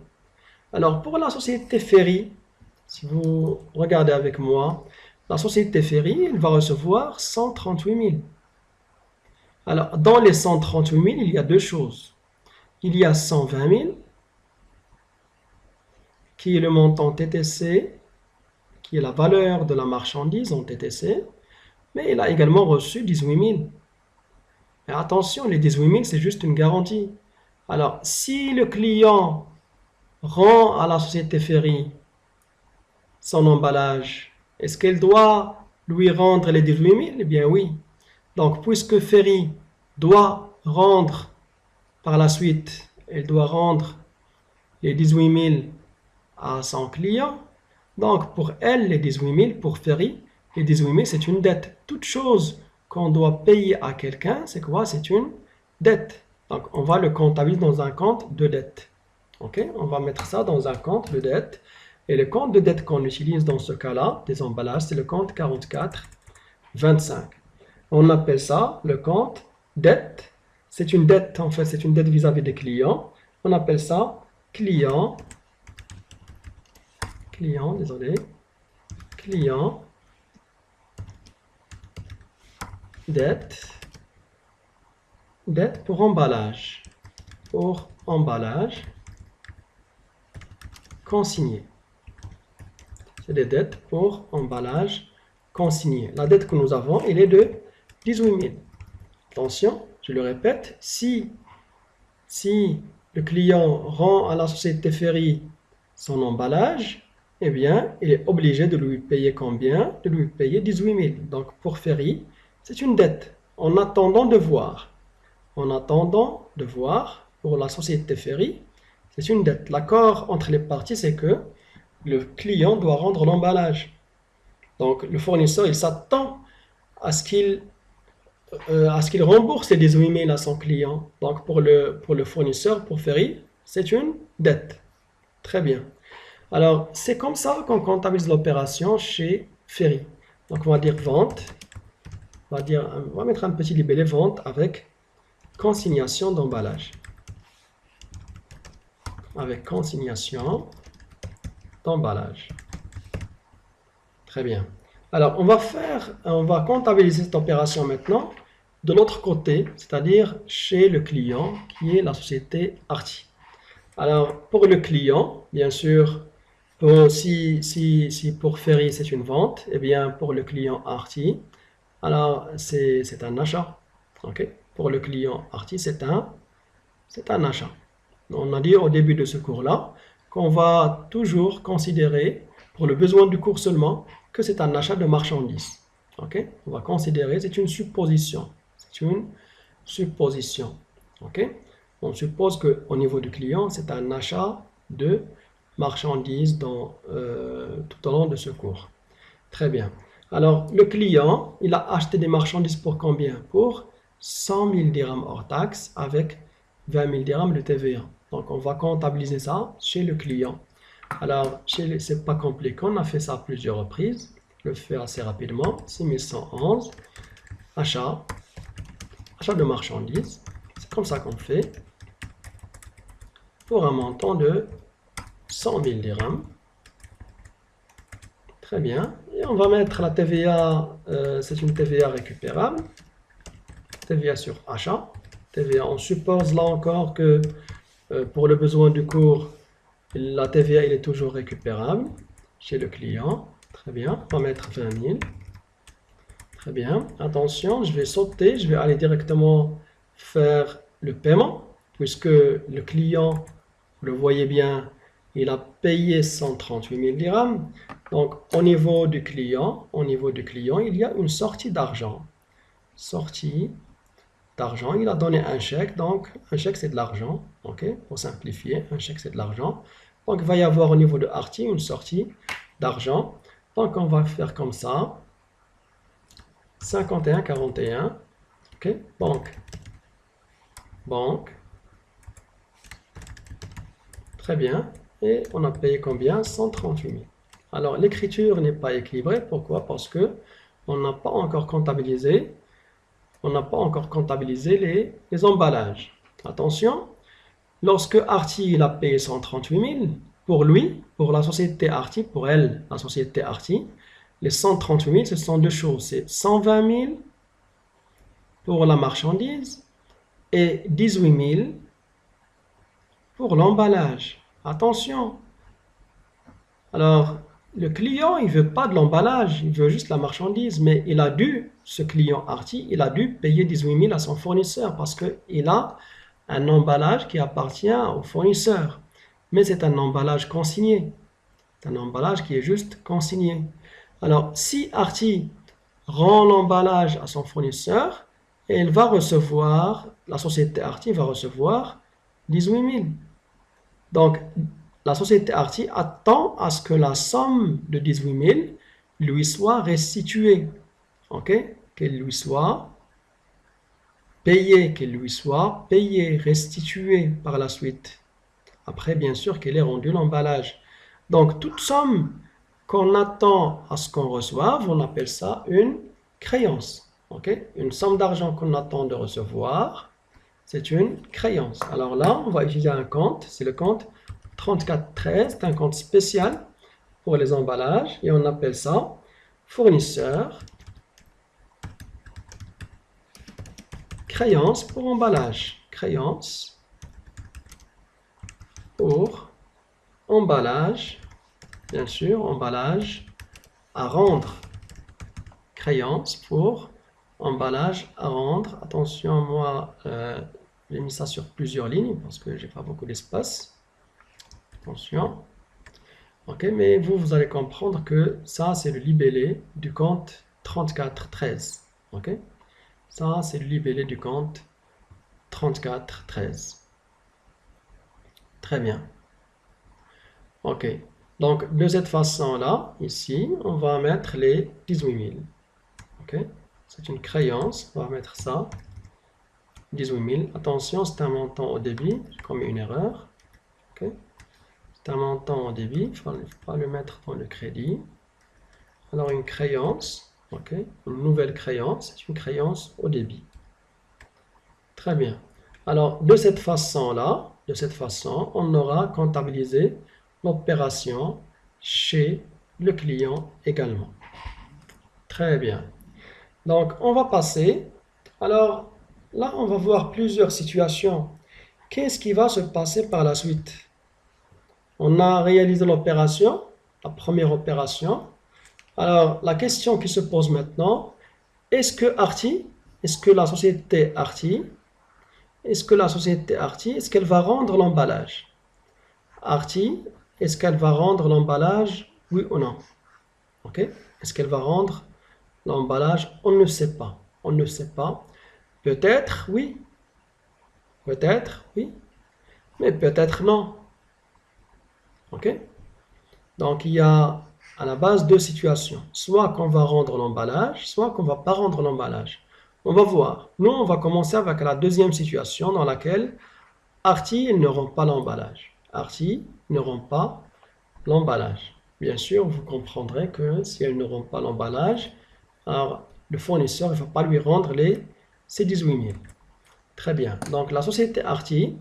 Speaker 1: Alors, pour la société Ferry, si vous regardez avec moi, la société Ferry, elle va recevoir 138 000. Alors, dans les 138 000, il y a deux choses. Il y a 120 000, qui est le montant TTC, qui est la valeur de la marchandise en TTC, mais il a également reçu 18 000. Et attention, les 18 000, c'est juste une garantie. Alors, si le client rend à la société Ferry son emballage, est-ce qu'elle doit lui rendre les 18 000? Eh bien oui. Donc, puisque Ferry doit rendre par la suite, elle doit rendre les 18 000 à son client. Donc, pour elle, les 18 000, pour Ferry, les 18 000, c'est une dette. Toute chose qu'on doit payer à quelqu'un, c'est quoi? C'est une dette. Donc, on va le comptabiliser dans un compte de dette. Ok? On va mettre ça dans un compte de dette. Et le compte de dette qu'on utilise dans ce cas-là, des emballages, c'est le compte 4425. On appelle ça le compte dette. C'est une dette, en fait, c'est une dette vis-à-vis des clients. On appelle ça client, désolé, client, dette pour emballage, consigné. C'est des dettes pour emballage consigné. La dette que nous avons, elle est de 18 000. Attention, je le répète, si le client rend à la société Ferry son emballage, eh bien, il est obligé de lui payer combien? De lui payer 18 000. Donc, pour Ferry, c'est une dette. En attendant de voir. En attendant de voir, pour la société Ferry, c'est une dette. L'accord entre les parties, c'est que le client doit rendre l'emballage. Donc, le fournisseur, il s'attend à ce qu'il rembourse les 18 000 à son client. Donc, pour le fournisseur, pour Ferry, c'est une dette. Très bien. Alors, c'est comme ça qu'on comptabilise l'opération chez Ferry. Donc, on va dire vente. On va mettre un petit libellé vente avec consignation d'emballage. Avec consignation d'emballage. Très bien. Alors, on va comptabiliser cette opération maintenant de l'autre côté, c'est-à-dire chez le client qui est la société Arty. Alors, pour le client, bien sûr, si pour Ferry c'est une vente, eh bien pour le client Arty, alors c'est un achat. Ok? Pour le client Arty, c'est un achat. On a dit au début de ce cours-là qu'on va toujours considérer, pour le besoin du cours seulement, que c'est un achat de marchandises. Ok? On va considérer, c'est une supposition. C'est une supposition. Ok? On suppose qu'au niveau du client, c'est un achat de marchandises tout au long de ce cours. Très bien. Alors, le client, il a acheté des marchandises pour combien? Pour 100 000 dirhams hors taxe avec 20 000 dirhams de TVA. Donc, on va comptabiliser ça chez le client. Alors, c'est pas compliqué, on a fait ça à plusieurs reprises. Je le fais assez rapidement. 6111, achat de marchandises. C'est comme ça qu'on fait. Pour un montant de 100 000 dirhams. Très bien. Et on va mettre la TVA, c'est une TVA récupérable. TVA sur achat. TVA, on suppose là encore que pour le besoin du cours, la TVA il est toujours récupérable chez le client. Très bien. On va mettre 20 000. Très bien. Attention, je vais sauter, je vais aller directement faire le paiement, puisque le client, vous le voyez bien, il a payé 138 000 dirhams. Donc, au niveau du client, il y a une sortie d'argent. Sortie d'argent, il a donné un chèque. Donc, un chèque, c'est de l'argent. OK? Pour simplifier, un chèque, c'est de l'argent. Donc, il va y avoir au niveau de Arty une sortie d'argent. Donc, on va faire comme ça. 51,41. OK? Banque. Très bien. Et on a payé combien? 138 000. Alors, l'écriture n'est pas équilibrée. Pourquoi? Parce que on n'a pas encore comptabilisé, les emballages. Attention, lorsque Arty il a payé 138 000, pour lui, pour la société Arty, pour elle, la société Arty, les 138 000, ce sont deux choses. C'est 120 000 pour la marchandise et 18 000 pour l'emballage. Attention. Alors, le client, il veut pas de l'emballage, il veut juste la marchandise, mais ce client Arty, il a dû payer 18 000 à son fournisseur parce qu'il a un emballage qui appartient au fournisseur. Mais c'est un emballage consigné. C'est un emballage qui est juste consigné. Alors, si Arty rend l'emballage à son fournisseur, la société Arty va recevoir 18 000. Donc, la société Arty attend à ce que la somme de 18 000 lui soit restituée. OK? Qu'elle lui soit payée, restituée par la suite. Après, bien sûr, qu'elle ait rendu l'emballage. Donc, toute somme qu'on attend à ce qu'on reçoive, on appelle ça une créance. OK? Une somme d'argent qu'on attend de recevoir, c'est une créance. Alors là, on va utiliser un compte, c'est le compte 3413, c'est un compte spécial pour les emballages et on appelle ça fournisseur créance pour emballage. Créance pour emballage, bien sûr, emballage à rendre. Créance pour emballage à rendre. Attention, moi, j'ai mis ça sur plusieurs lignes parce que j'ai pas beaucoup d'espace. Attention. Ok, mais vous allez comprendre que ça, c'est le libellé du compte 3413. Ok, ça, c'est le libellé du compte 3413. Très bien. Ok, donc de cette façon-là, ici, on va mettre les 18 000. Ok, c'est une créance, on va mettre ça. 18 000. Attention, c'est un montant au débit, j'ai commis une erreur. Ok. C'est un montant au débit, il ne faut pas le mettre dans le crédit. Alors une créance, ok, une nouvelle créance, c'est une créance au débit. Très bien. Alors, de cette façon-là, on aura comptabilisé l'opération chez le client également. Très bien. Donc, on va passer. Alors, là, on va voir plusieurs situations. Qu'est-ce qui va se passer par la suite? On a réalisé l'opération, la première opération. Alors, la question qui se pose maintenant, est-ce que la société Arty, est-ce qu'elle va rendre l'emballage? Arty, est-ce qu'elle va rendre l'emballage? Oui ou non? Ok? Est-ce qu'elle va rendre l'emballage? On ne sait pas. On ne sait pas. Peut-être oui, mais peut-être non. Ok? Donc il y a à la base deux situations. Soit qu'on va rendre l'emballage, soit qu'on ne va pas rendre l'emballage. On va voir. Nous, on va commencer avec la deuxième situation dans laquelle Arty ne rend pas l'emballage. Arty ne rend pas l'emballage. Bien sûr, vous comprendrez que si elle ne rend pas l'emballage, alors le fournisseur ne va pas lui rendre ces 18 000. Très bien. Donc la société Arty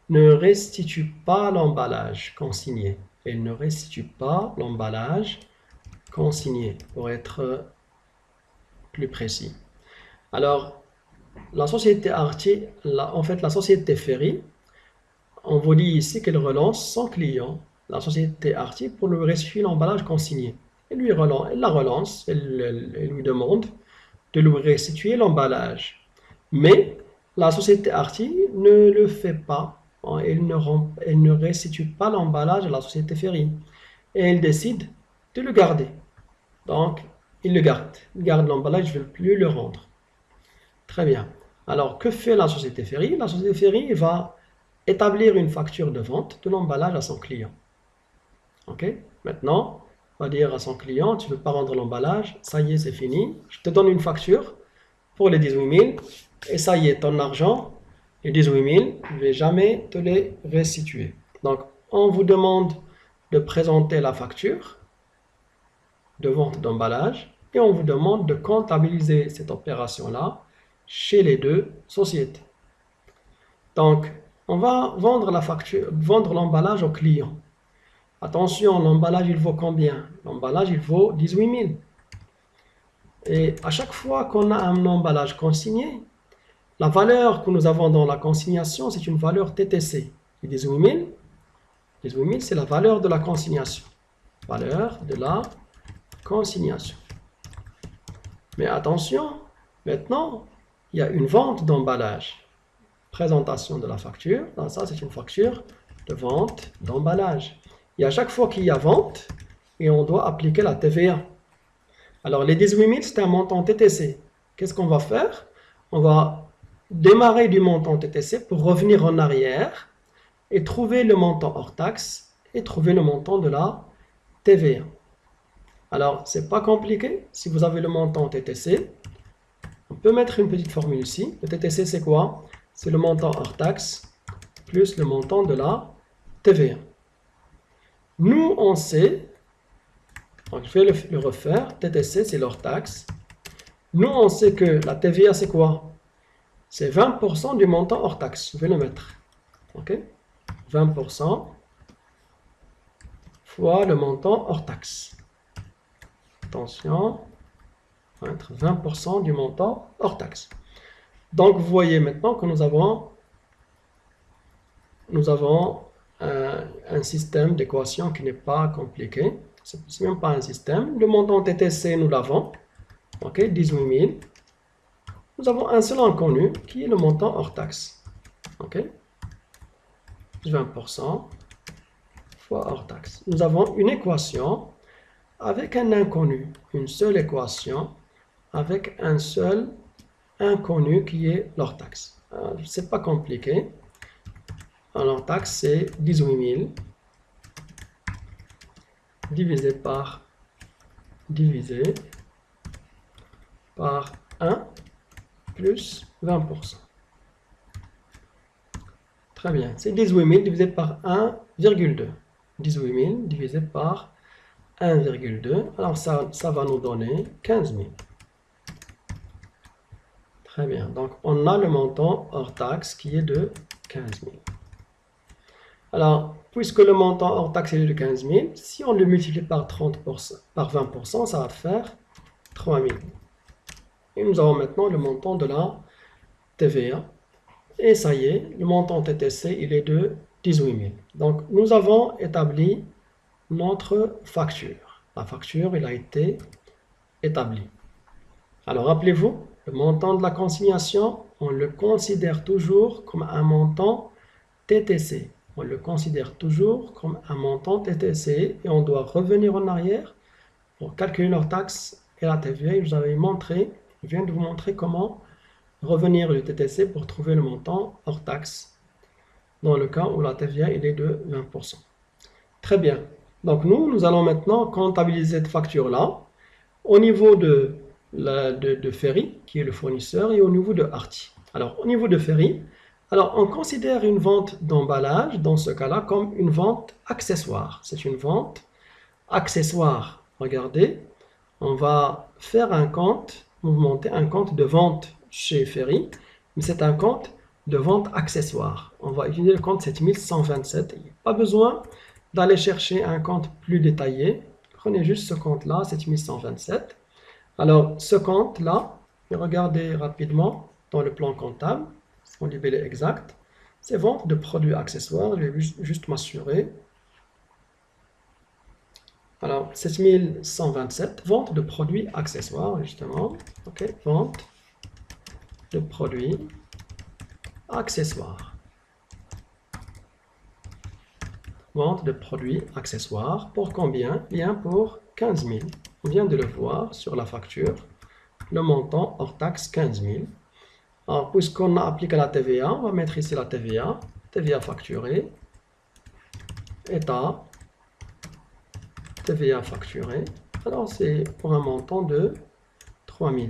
Speaker 1: ne restitue pas l'emballage consigné. Elle ne restitue pas l'emballage consigné, pour être plus précis. Alors, la société Arty, en fait la société Ferry, on vous dit ici qu'elle relance son client, la société Arty, pour lui restituer l'emballage consigné. Elle la relance, elle lui demande de lui restituer l'emballage. Mais la société Arty ne le fait pas. Elle ne restitue pas l'emballage à la société Ferry. Et elle décide de le garder. Donc, il le garde. Il garde l'emballage, je ne veux plus le rendre. Très bien. Alors, que fait la société Ferry? La société Ferry va établir une facture de vente de l'emballage à son client. Ok? Maintenant, on va dire à son client, tu ne veux pas rendre l'emballage, ça y est, c'est fini. Je te donne une facture pour les 18 000 et ça y est, ton argent, les 18 000, je ne vais jamais te les restituer. Donc, on vous demande de présenter la facture de vente d'emballage et on vous demande de comptabiliser cette opération-là chez les deux sociétés. Donc, on va vendre la facture, vendre l'emballage au client. Attention, l'emballage, il vaut combien? L'emballage, il vaut 18 000. Et à chaque fois qu'on a un emballage consigné, la valeur que nous avons dans la consignation, c'est une valeur TTC. Et 18 000, c'est la valeur de la consignation. Valeur de la consignation. Mais attention, maintenant, il y a une vente d'emballage. Présentation de la facture. Donc ça, c'est une facture de vente d'emballage. Et à chaque fois qu'il y a vente, et on doit appliquer la TVA. Alors, les 18 000, c'est un montant TTC. Qu'est-ce qu'on va faire? On va démarrer du montant TTC pour revenir en arrière et trouver le montant hors taxe et trouver le montant de la TVA. Alors, c'est pas compliqué. Si vous avez le montant TTC, on peut mettre une petite formule ici. Le TTC, c'est quoi? C'est le montant hors taxe plus le montant de la TVA. Nous, on sait, donc je vais le refaire, TTC, c'est l'hors taxe. Nous, on sait que la TVA, c'est quoi? C'est 20% du montant hors taxe. Je vais le mettre. OK? 20% fois le montant hors taxe. Attention, on va mettre 20% du montant hors taxe. Donc, vous voyez maintenant que nous avons un système d'équation qui n'est pas compliqué. Ce n'est même pas un système. Le montant TTC, nous l'avons. OK, 18 000. Nous avons un seul inconnu qui est le montant hors taxe. OK, 20% fois hors taxe. Nous avons une équation avec un inconnu. Une seule équation avec un seul inconnu qui est l'hors taxe. Ce n'est pas compliqué. Alors, taxe, c'est 18 000 divisé par 1 plus 20%. Très bien. C'est 18 000 divisé par 1,2. 18 000 divisé par 1,2. Alors, ça va nous donner 15 000. Très bien. Donc, on a le montant hors taxe qui est de 15 000. Alors, puisque le montant hors taxe est de 15 000, si on le multiplie par 30%, par 20%, ça va faire 3 000. Et nous avons maintenant le montant de la TVA. Et ça y est, le montant TTC, il est de 18 000. Donc, nous avons établi notre facture. La facture, il a été établi. Alors, rappelez-vous, le montant de la consignation, on le considère toujours comme un montant TTC. On le considère toujours comme un montant TTC et on doit revenir en arrière pour calculer leur taxe et la TVA. Je viens de vous montrer comment revenir le TTC pour trouver le montant hors taxe dans le cas où la TVA il est de 20%. Très bien. Donc nous allons maintenant comptabiliser cette facture-là au niveau de Ferry, qui est le fournisseur, et au niveau de Arty. Alors, au niveau de Ferry, alors on considère une vente d'emballage, dans ce cas-là, comme une vente accessoire. C'est une vente accessoire. Regardez, on va faire un compte, vous montez un compte de vente chez Ferry, mais c'est un compte de vente accessoire. On va utiliser le compte 7127. Il n'y a pas besoin d'aller chercher un compte plus détaillé. Prenez juste ce compte-là, 7127. Alors, ce compte-là, regardez rapidement dans le plan comptable, son libellé exact, c'est vente de produits accessoires. Je vais juste m'assurer. Alors, 7127, vente de produits accessoires, justement. OK, vente de produits accessoires. Vente de produits accessoires. Pour combien? Bien pour 15 000. On vient de le voir sur la facture. Le montant hors taxe 15 000. Alors, puisqu'on a appliqué la TVA, on va mettre ici la TVA. TVA facturée. État. TVA facturée. Alors, c'est pour un montant de 3 000.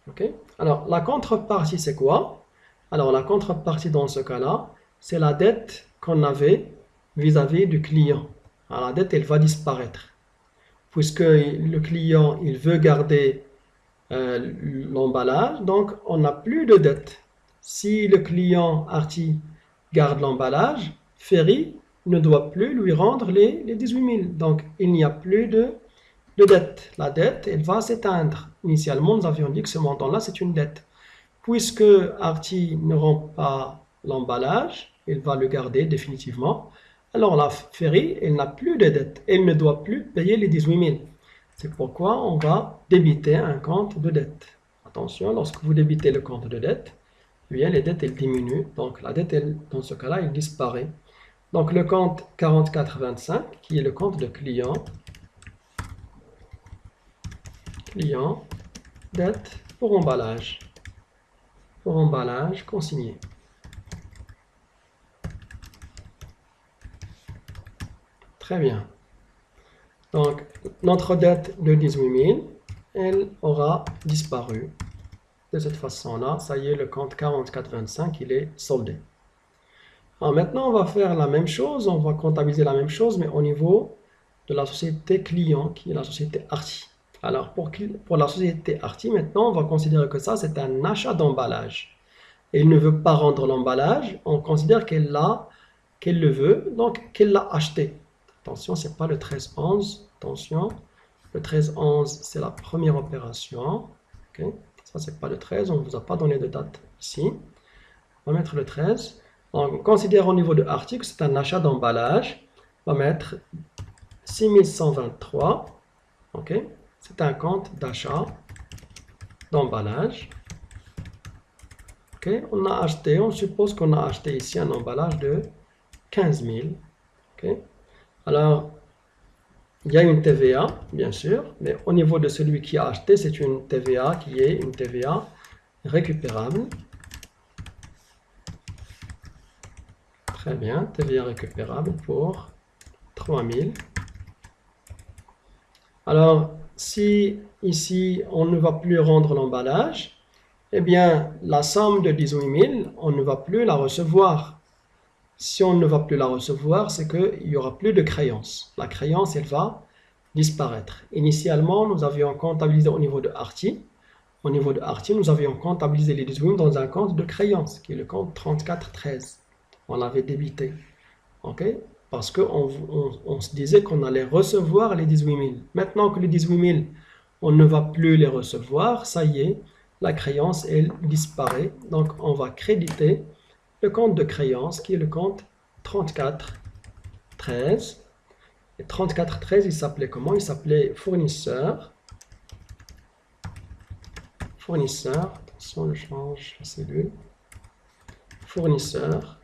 Speaker 1: OK? Alors, la contrepartie, c'est quoi? Alors, la contrepartie dans ce cas-là, c'est la dette qu'on avait vis-à-vis du client. Alors, la dette, elle va disparaître. Puisque le client, il veut garder l'emballage, donc on n'a plus de dette. Si le client Arty garde l'emballage, Ferry ne doit plus lui rendre les 18 000. Donc, il n'y a plus de dette. La dette, elle va s'éteindre. Initialement, nous avions dit que ce montant-là, c'est une dette. Puisque Arty ne rend pas l'emballage, il va le garder définitivement. Alors la Ferry, elle n'a plus de dette. Elle ne doit plus payer les 18 000. C'est pourquoi on va débiter un compte de dette. Attention, lorsque vous débitez le compte de dette, eh bien, les dettes, elles diminuent. Donc la dette, dans ce cas-là, elle disparaît. Donc le compte 4425, qui est le compte de client, dette pour emballage consigné. Très bien. Donc, notre dette de 18 000, elle aura disparu. De cette façon-là, ça y est, le compte 4425, il est soldé. Alors maintenant, on va faire la même chose, on va comptabiliser la même chose, mais au niveau de la société client, qui est la société Arty. Alors, pour la société Arty, maintenant, on va considérer que ça, c'est un achat d'emballage. Elle ne veut pas rendre l'emballage, on considère qu'elle le veut, donc qu'elle l'a acheté. Attention, ce n'est pas le 13-11, attention. Le 13-11, c'est la première opération. Okay. Ça, ce n'est pas le 13, on ne vous a pas donné de date ici. On va mettre le 13. On considère au niveau de article, c'est un achat d'emballage. On va mettre 6123. Okay. C'est un compte d'achat d'emballage. Okay. On suppose qu'on a acheté ici un emballage de 15 000. Okay. Alors, il y a une TVA, bien sûr, mais au niveau de celui qui a acheté, c'est une TVA qui est une TVA récupérable. Très bien, TVA récupérable pour 3 000. Alors, si ici, on ne va plus rendre l'emballage, eh bien, la somme de 18 000, on ne va plus la recevoir. Si on ne va plus la recevoir, c'est qu'il n'y aura plus de créance. La créance, elle va disparaître. Initialement, nous avions comptabilisé au niveau de Arty. au niveau de Arty, nous avions comptabilisé les 18 000 dans un compte de créance, qui est le compte 3413. On l'avait débité. OK? Parce qu'on se disait qu'on allait recevoir les 18 000. Maintenant que les 18 000, on ne va plus les recevoir, ça y est, la créance, elle disparaît. Donc, on va créditer le compte de créance, qui est le compte 3413. Et 3413, il s'appelait comment? Il s'appelait fournisseur. Fournisseur, attention, je change la cellule. Fournisseur.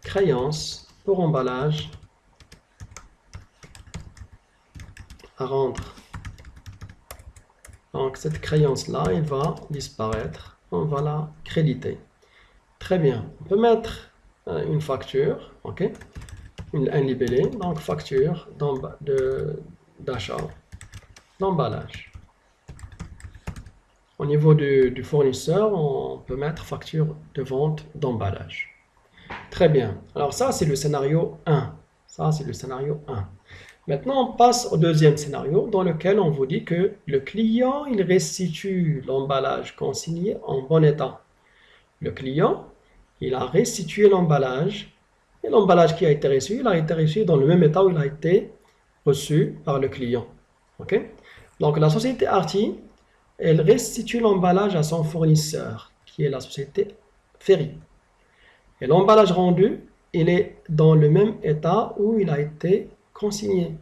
Speaker 1: Créance pour emballage à rendre. Donc cette créance-là, elle va disparaître. On va la créditer. Très bien. On peut mettre une facture, ok, un libellé, donc facture d'achat, d'emballage. Au niveau du fournisseur, on peut mettre facture de vente d'emballage. Très bien. Alors ça, c'est le scénario 1. Ça, c'est le scénario 1. Maintenant, on passe au deuxième scénario dans lequel on vous dit que le client, il restitue l'emballage consigné en bon état. Le client, il a restitué l'emballage et l'emballage qui a été reçu, il a été reçu dans le même état où il a été reçu par le client. OK? Donc, la société Arty, elle restitue l'emballage à son fournisseur, qui est la société Ferry. Et l'emballage rendu, il est dans le même état où il a été consigné.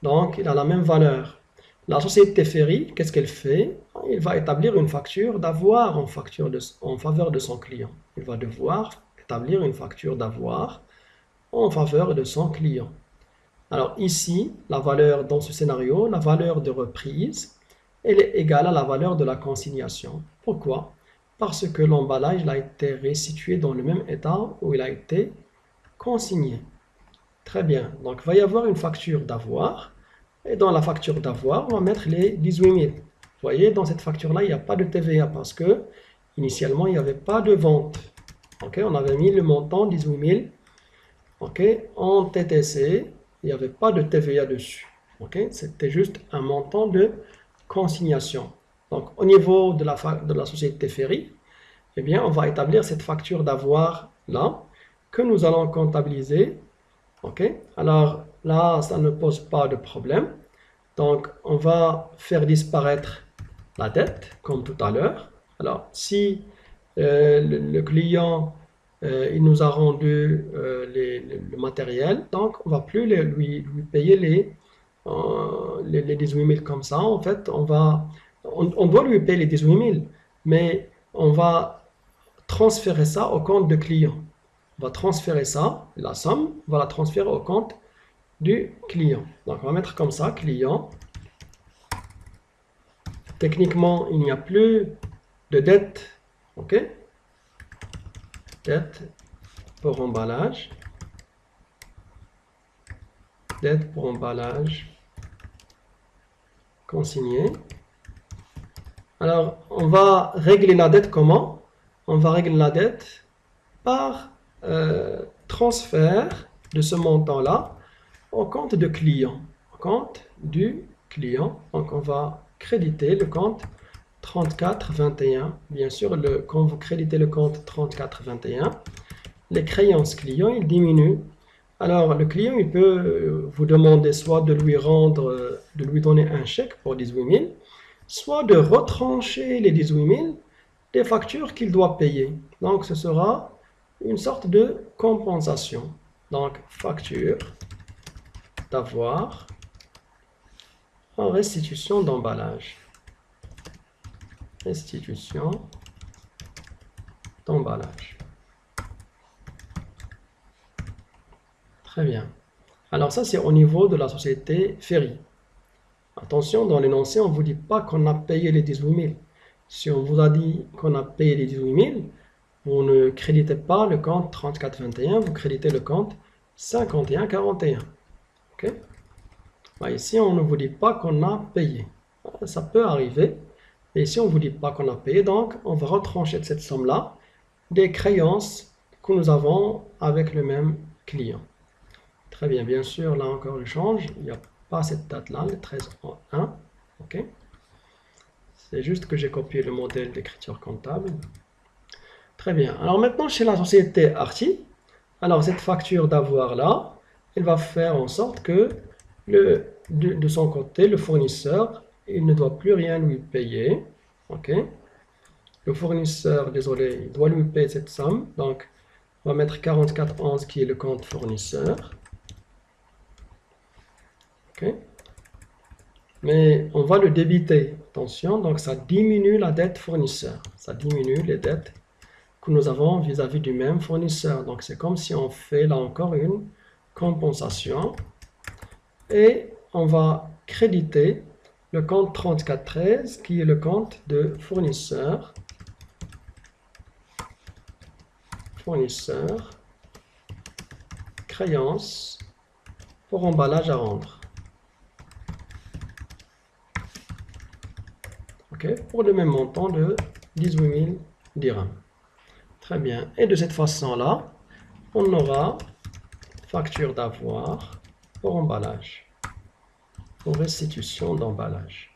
Speaker 1: Donc, il a la même valeur. La société Ferry, qu'est-ce qu'elle fait? Il va établir une facture d'avoir en faveur de son client. Il va devoir établir une facture d'avoir en faveur de son client. Alors ici, la valeur dans ce scénario, la valeur de reprise, elle est égale à la valeur de la consignation. Pourquoi? Parce que l'emballage a été restitué dans le même état où il a été consigné. Très bien. Donc, il va y avoir une facture d'avoir. Et dans la facture d'avoir, on va mettre les 18 000. Vous voyez, dans cette facture-là, il n'y a pas de TVA parce que, initialement, il n'y avait pas de vente. OK, on avait mis le montant 18 000. OK, en TTC, il n'y avait pas de TVA dessus. OK, c'était juste un montant de consignation. Donc, au niveau de la société Ferry, eh bien, on va établir cette facture d'avoir là que nous allons comptabiliser. OK, alors là, ça ne pose pas de problème. Donc, on va faire disparaître la dette, comme tout à l'heure. Alors, si le client il nous a rendu le matériel, donc on ne va plus lui payer les 18 000 comme ça. En fait, on doit lui payer les 18 000, mais on va transférer ça au compte de client. On va transférer ça, la somme, on va la transférer au compte du client. Donc, on va mettre comme ça, client. Techniquement, il n'y a plus de dette. OK? Dette pour emballage. Dette pour emballage consigné. Alors, on va régler la dette comment? On va régler la dette par transfert de ce montant-là au compte de client. Au compte du client. Donc, on va créditer le compte 3421. Bien sûr, quand vous créditez le compte 3421, les créances clients, ils diminuent. Alors, le client, il peut vous demander soit de lui donner un chèque pour 18 000, soit de retrancher les 18 000 des factures qu'il doit payer. Donc, ce sera une sorte de compensation. Donc, facture d'avoir en restitution d'emballage. Restitution d'emballage. Très bien. Alors ça, c'est au niveau de la société Ferry. Attention, dans l'énoncé, on ne vous dit pas qu'on a payé les 18 000. Si on vous a dit qu'on a payé les 18 000, vous ne créditez pas le compte 3421, vous créditez le compte 5141. OK? Bah, ici, on ne vous dit pas qu'on a payé. Ça peut arriver. Et ici, on ne vous dit pas qu'on a payé. Donc, on va retrancher de cette somme-là des créances que nous avons avec le même client. Très bien, bien sûr, là encore, je change. Il n'y a pas cette date-là, le 13 en 1. OK? C'est juste que j'ai copié le modèle d'écriture comptable. Très bien. Alors maintenant, chez la société Arty, alors cette facture d'avoir là, elle va faire en sorte que de son côté, le fournisseur, il ne doit plus rien lui payer. OK? Le fournisseur, désolé, il doit lui payer cette somme. Donc, on va mettre 4411 qui est le compte fournisseur. OK? Mais on va le débiter. Attention, donc ça diminue la dette fournisseur. Ça diminue les dettes que nous avons vis-à-vis du même fournisseur. Donc c'est comme si on fait là encore une compensation. Et on va créditer le compte 3413 qui est le compte de fournisseur. Fournisseur. Créance pour emballage à rendre. OK, pour le même montant de 18 000 dirhams. Très bien. Et de cette façon-là, on aura facture d'avoir pour emballage, pour restitution d'emballage.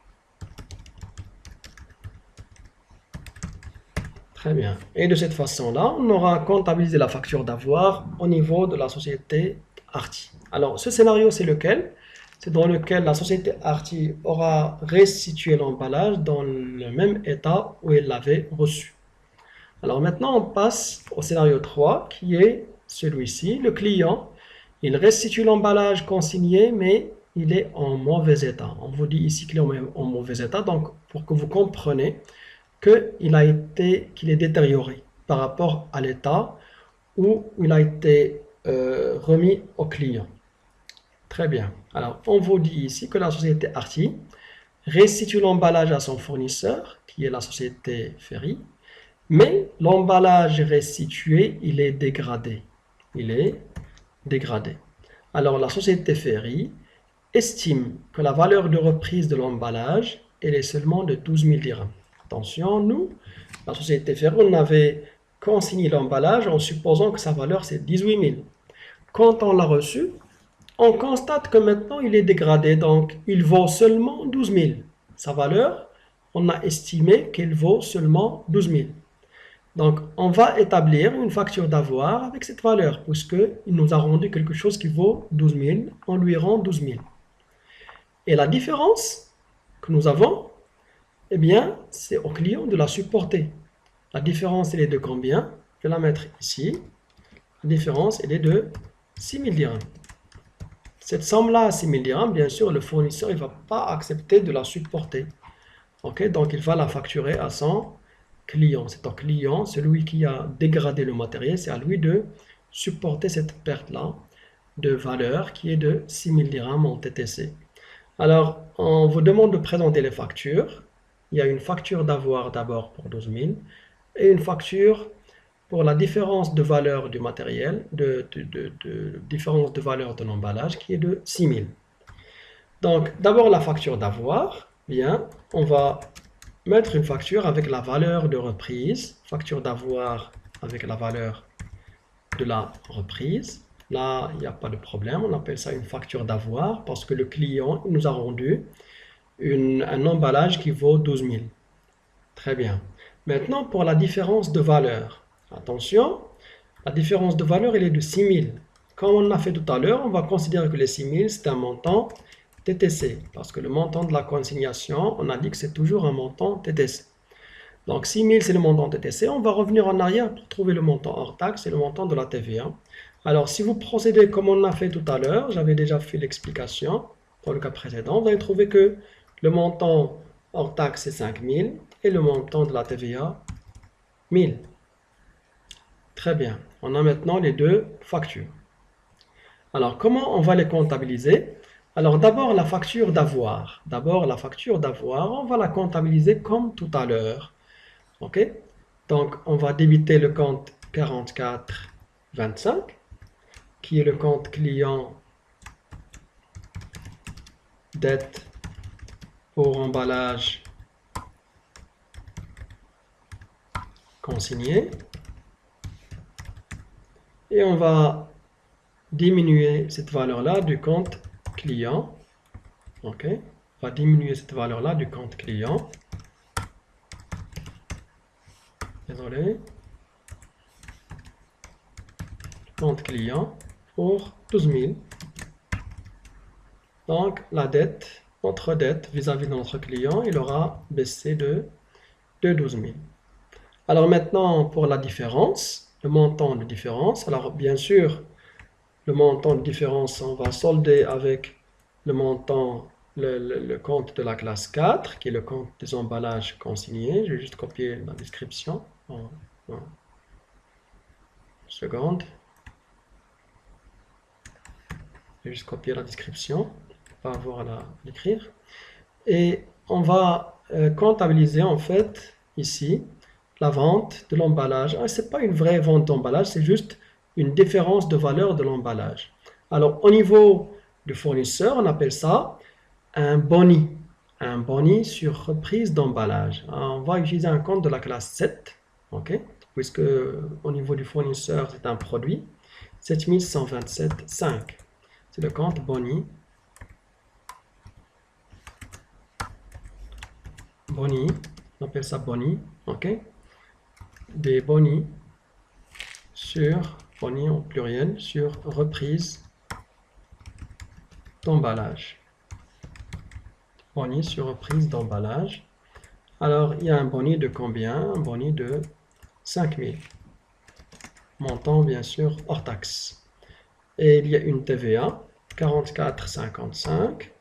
Speaker 1: Très bien. Et de cette façon-là, on aura comptabilisé la facture d'avoir au niveau de la société Arty. Alors, ce scénario, c'est lequel? C'est dans lequel la société Arty aura restitué l'emballage dans le même état où elle l'avait reçu. Alors maintenant, on passe au scénario 3, qui est celui-ci. Le client, il restitue l'emballage consigné, mais il est en mauvais état. On vous dit ici qu'il est en mauvais état, donc pour que vous compreniez qu'il est détérioré par rapport à l'état où il a été remis au client. Très bien. Alors, on vous dit ici que la société Arty restitue l'emballage à son fournisseur, qui est la société Ferry, mais l'emballage restitué, il est dégradé. Il est dégradé. Alors, la société Ferry estime que la valeur de reprise de l'emballage, elle est seulement de 12 000 dirhams. Attention, nous, la société Ferry, on avait consigné l'emballage en supposant que sa valeur, c'est 18 000. Quand on l'a reçu, on constate que maintenant, il est dégradé, donc il vaut seulement 12 000. Sa valeur, on a estimé qu'elle vaut seulement 12 000. Donc, on va établir une facture d'avoir avec cette valeur, puisqu'il nous a rendu quelque chose qui vaut 12 000, on lui rend 12 000. Et la différence que nous avons, eh bien, c'est au client de la supporter. La différence, elle est de combien? Je vais la mettre ici. La différence, elle est de 6 000 dirhams. Cette somme-là, 6 000 dirhams, bien sûr, le fournisseur ne va pas accepter de la supporter. Okay? Donc, il va la facturer à son client. C'est au client, celui qui a dégradé le matériel, c'est à lui de supporter cette perte-là de valeur qui est de 6 000 dirhams en TTC. Alors, on vous demande de présenter les factures. Il y a une facture d'avoir d'abord pour 12 000 et une facture pour la différence de valeur du matériel, différence de valeur de l'emballage qui est de 6 000. Donc, d'abord la facture d'avoir, bien, on va mettre une facture avec la valeur de reprise, facture d'avoir avec la valeur de la reprise. Là, il n'y a pas de problème, on appelle ça une facture d'avoir parce que le client nous a rendu un emballage qui vaut 12 000. Très bien. Maintenant, pour la différence de valeur. Attention, la différence de valeur, elle est de 6 000. Comme on l'a fait tout à l'heure, on va considérer que les 6 000, c'est un montant TTC. Parce que le montant de la consignation, on a dit que c'est toujours un montant TTC. Donc 6 000, c'est le montant TTC. On va revenir en arrière pour trouver le montant hors taxe, c'est le montant de la TVA. Alors, si vous procédez comme on l'a fait tout à l'heure, j'avais déjà fait l'explication pour le cas précédent, vous allez trouver que le montant hors taxe, c'est 5 000 et le montant de la TVA, 1 000. Très bien. On a maintenant les deux factures. Alors, comment on va les comptabiliser? Alors, d'abord, la facture d'avoir. D'abord, la facture d'avoir, on va la comptabiliser comme tout à l'heure. OK? Donc, on va débiter le compte 44,25, qui est le compte client dette pour emballage consigné. Et on va diminuer cette valeur-là du compte client Ok, on va diminuer cette valeur-là du compte client. Désolé. Compte client pour 12 000. Donc, la dette, notre dette vis-à-vis de notre client, il aura baissé de 12 000. Alors maintenant, pour la différence, le montant de différence. Alors, bien sûr, le montant de différence, on va solder avec le montant, le compte de la classe 4, qui est le compte des emballages consignés. Je vais juste copier la description. En seconde. Je vais juste copier la description, pas avoir à l'écrire. Et on va comptabiliser en fait ici la vente de l'emballage. Ce n'est pas une vraie vente d'emballage, c'est juste une différence de valeur de l'emballage. Alors au niveau du fournisseur, on appelle ça un boni. Un boni sur reprise d'emballage. On va utiliser un compte de la classe 7, ok, puisque au niveau du fournisseur, c'est un produit. 7127,5. C'est le compte boni. Boni, on appelle ça boni, ok? Des boni boni en pluriel, sur reprise d'emballage. Boni sur reprise d'emballage. Alors, il y a un boni de combien? Un boni de 5000. Montant, bien sûr, hors taxe. Et il y a une TVA, 44,55,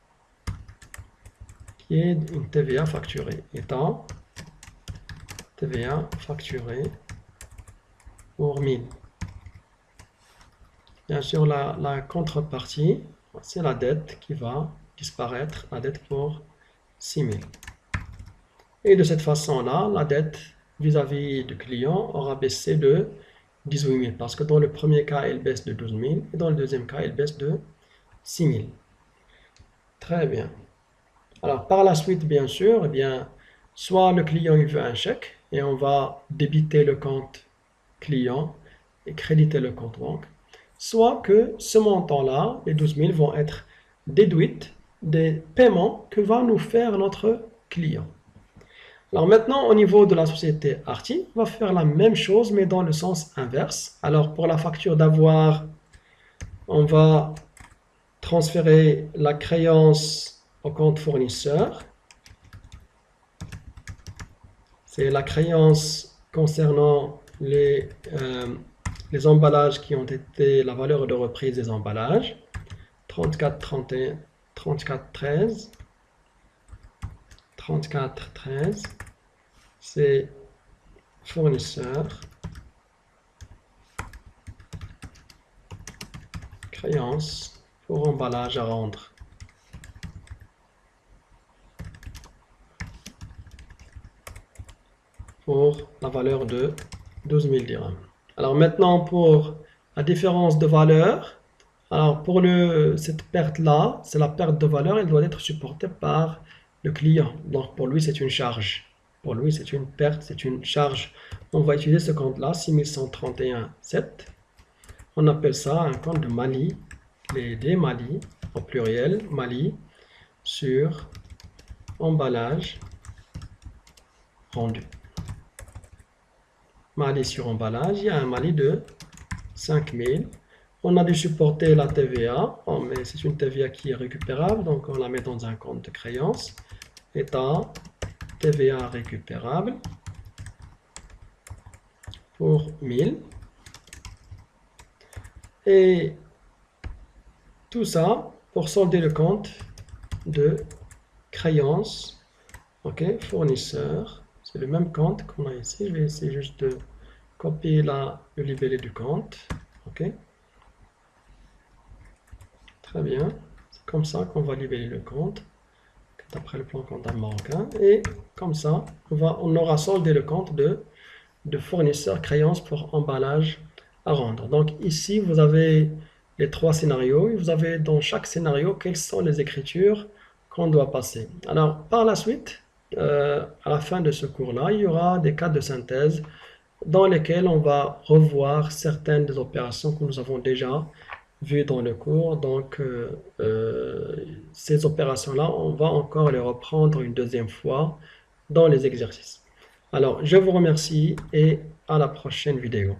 Speaker 1: qui est une TVA facturée. Étant TVA facturée pour 1000. Bien sûr, la contrepartie, c'est la dette qui va disparaître, la dette pour 6000. Et de cette façon-là, la dette vis-à-vis du client aura baissé de 18 000, parce que dans le premier cas, elle baisse de 12 000, et dans le deuxième cas, elle baisse de 6 000. Très bien. Alors, par la suite, bien sûr, eh bien, soit le client il veut un chèque, et on va débiter le compte client et créditer le compte banque, soit que ce montant-là, les 12 000, vont être déduites des paiements que va nous faire notre client. Alors maintenant, au niveau de la société Arty, on va faire la même chose, mais dans le sens inverse. Alors pour la facture d'avoir, on va transférer la créance au compte fournisseur. C'est la créance concernant les emballages qui ont été la valeur de reprise des emballages. 34, 31, 34, 13. 34, 13. C'est fournisseur. Créance pour emballage à rendre. Pour la valeur de 12 000 dirhams. Alors maintenant pour la différence de valeur, alors pour cette perte-là, c'est la perte de valeur, elle doit être supportée par le client. Donc pour lui c'est une charge. Pour lui c'est une perte, c'est une charge. On va utiliser ce compte-là, 6131,7. On appelle ça un compte de Mali, des Mali, au pluriel, Mali, sur emballage rendu. Mali sur emballage, il y a un Mali de 5000. On a dû supporter la TVA, mais c'est une TVA qui est récupérable, donc on la met dans un compte de créance. État TVA récupérable pour 1000. Et tout ça pour solder le compte de créance, ok, fournisseur. C'est le même compte qu'on a ici. Je vais essayer juste de copier le libellé du compte. Ok. Très bien. C'est comme ça qu'on va libeller le compte, d'après le plan comptable marocain. Et comme ça, on aura soldé le compte de fournisseur créance pour emballage à rendre. Donc ici, vous avez les trois scénarios. Et vous avez dans chaque scénario quelles sont les écritures qu'on doit passer. Alors, par la suite, à la fin de ce cours-là, il y aura des cas de synthèse dans lesquels on va revoir certaines des opérations que nous avons déjà vues dans le cours. Donc, ces opérations-là, on va encore les reprendre une deuxième fois dans les exercices. Alors, je vous remercie et à la prochaine vidéo.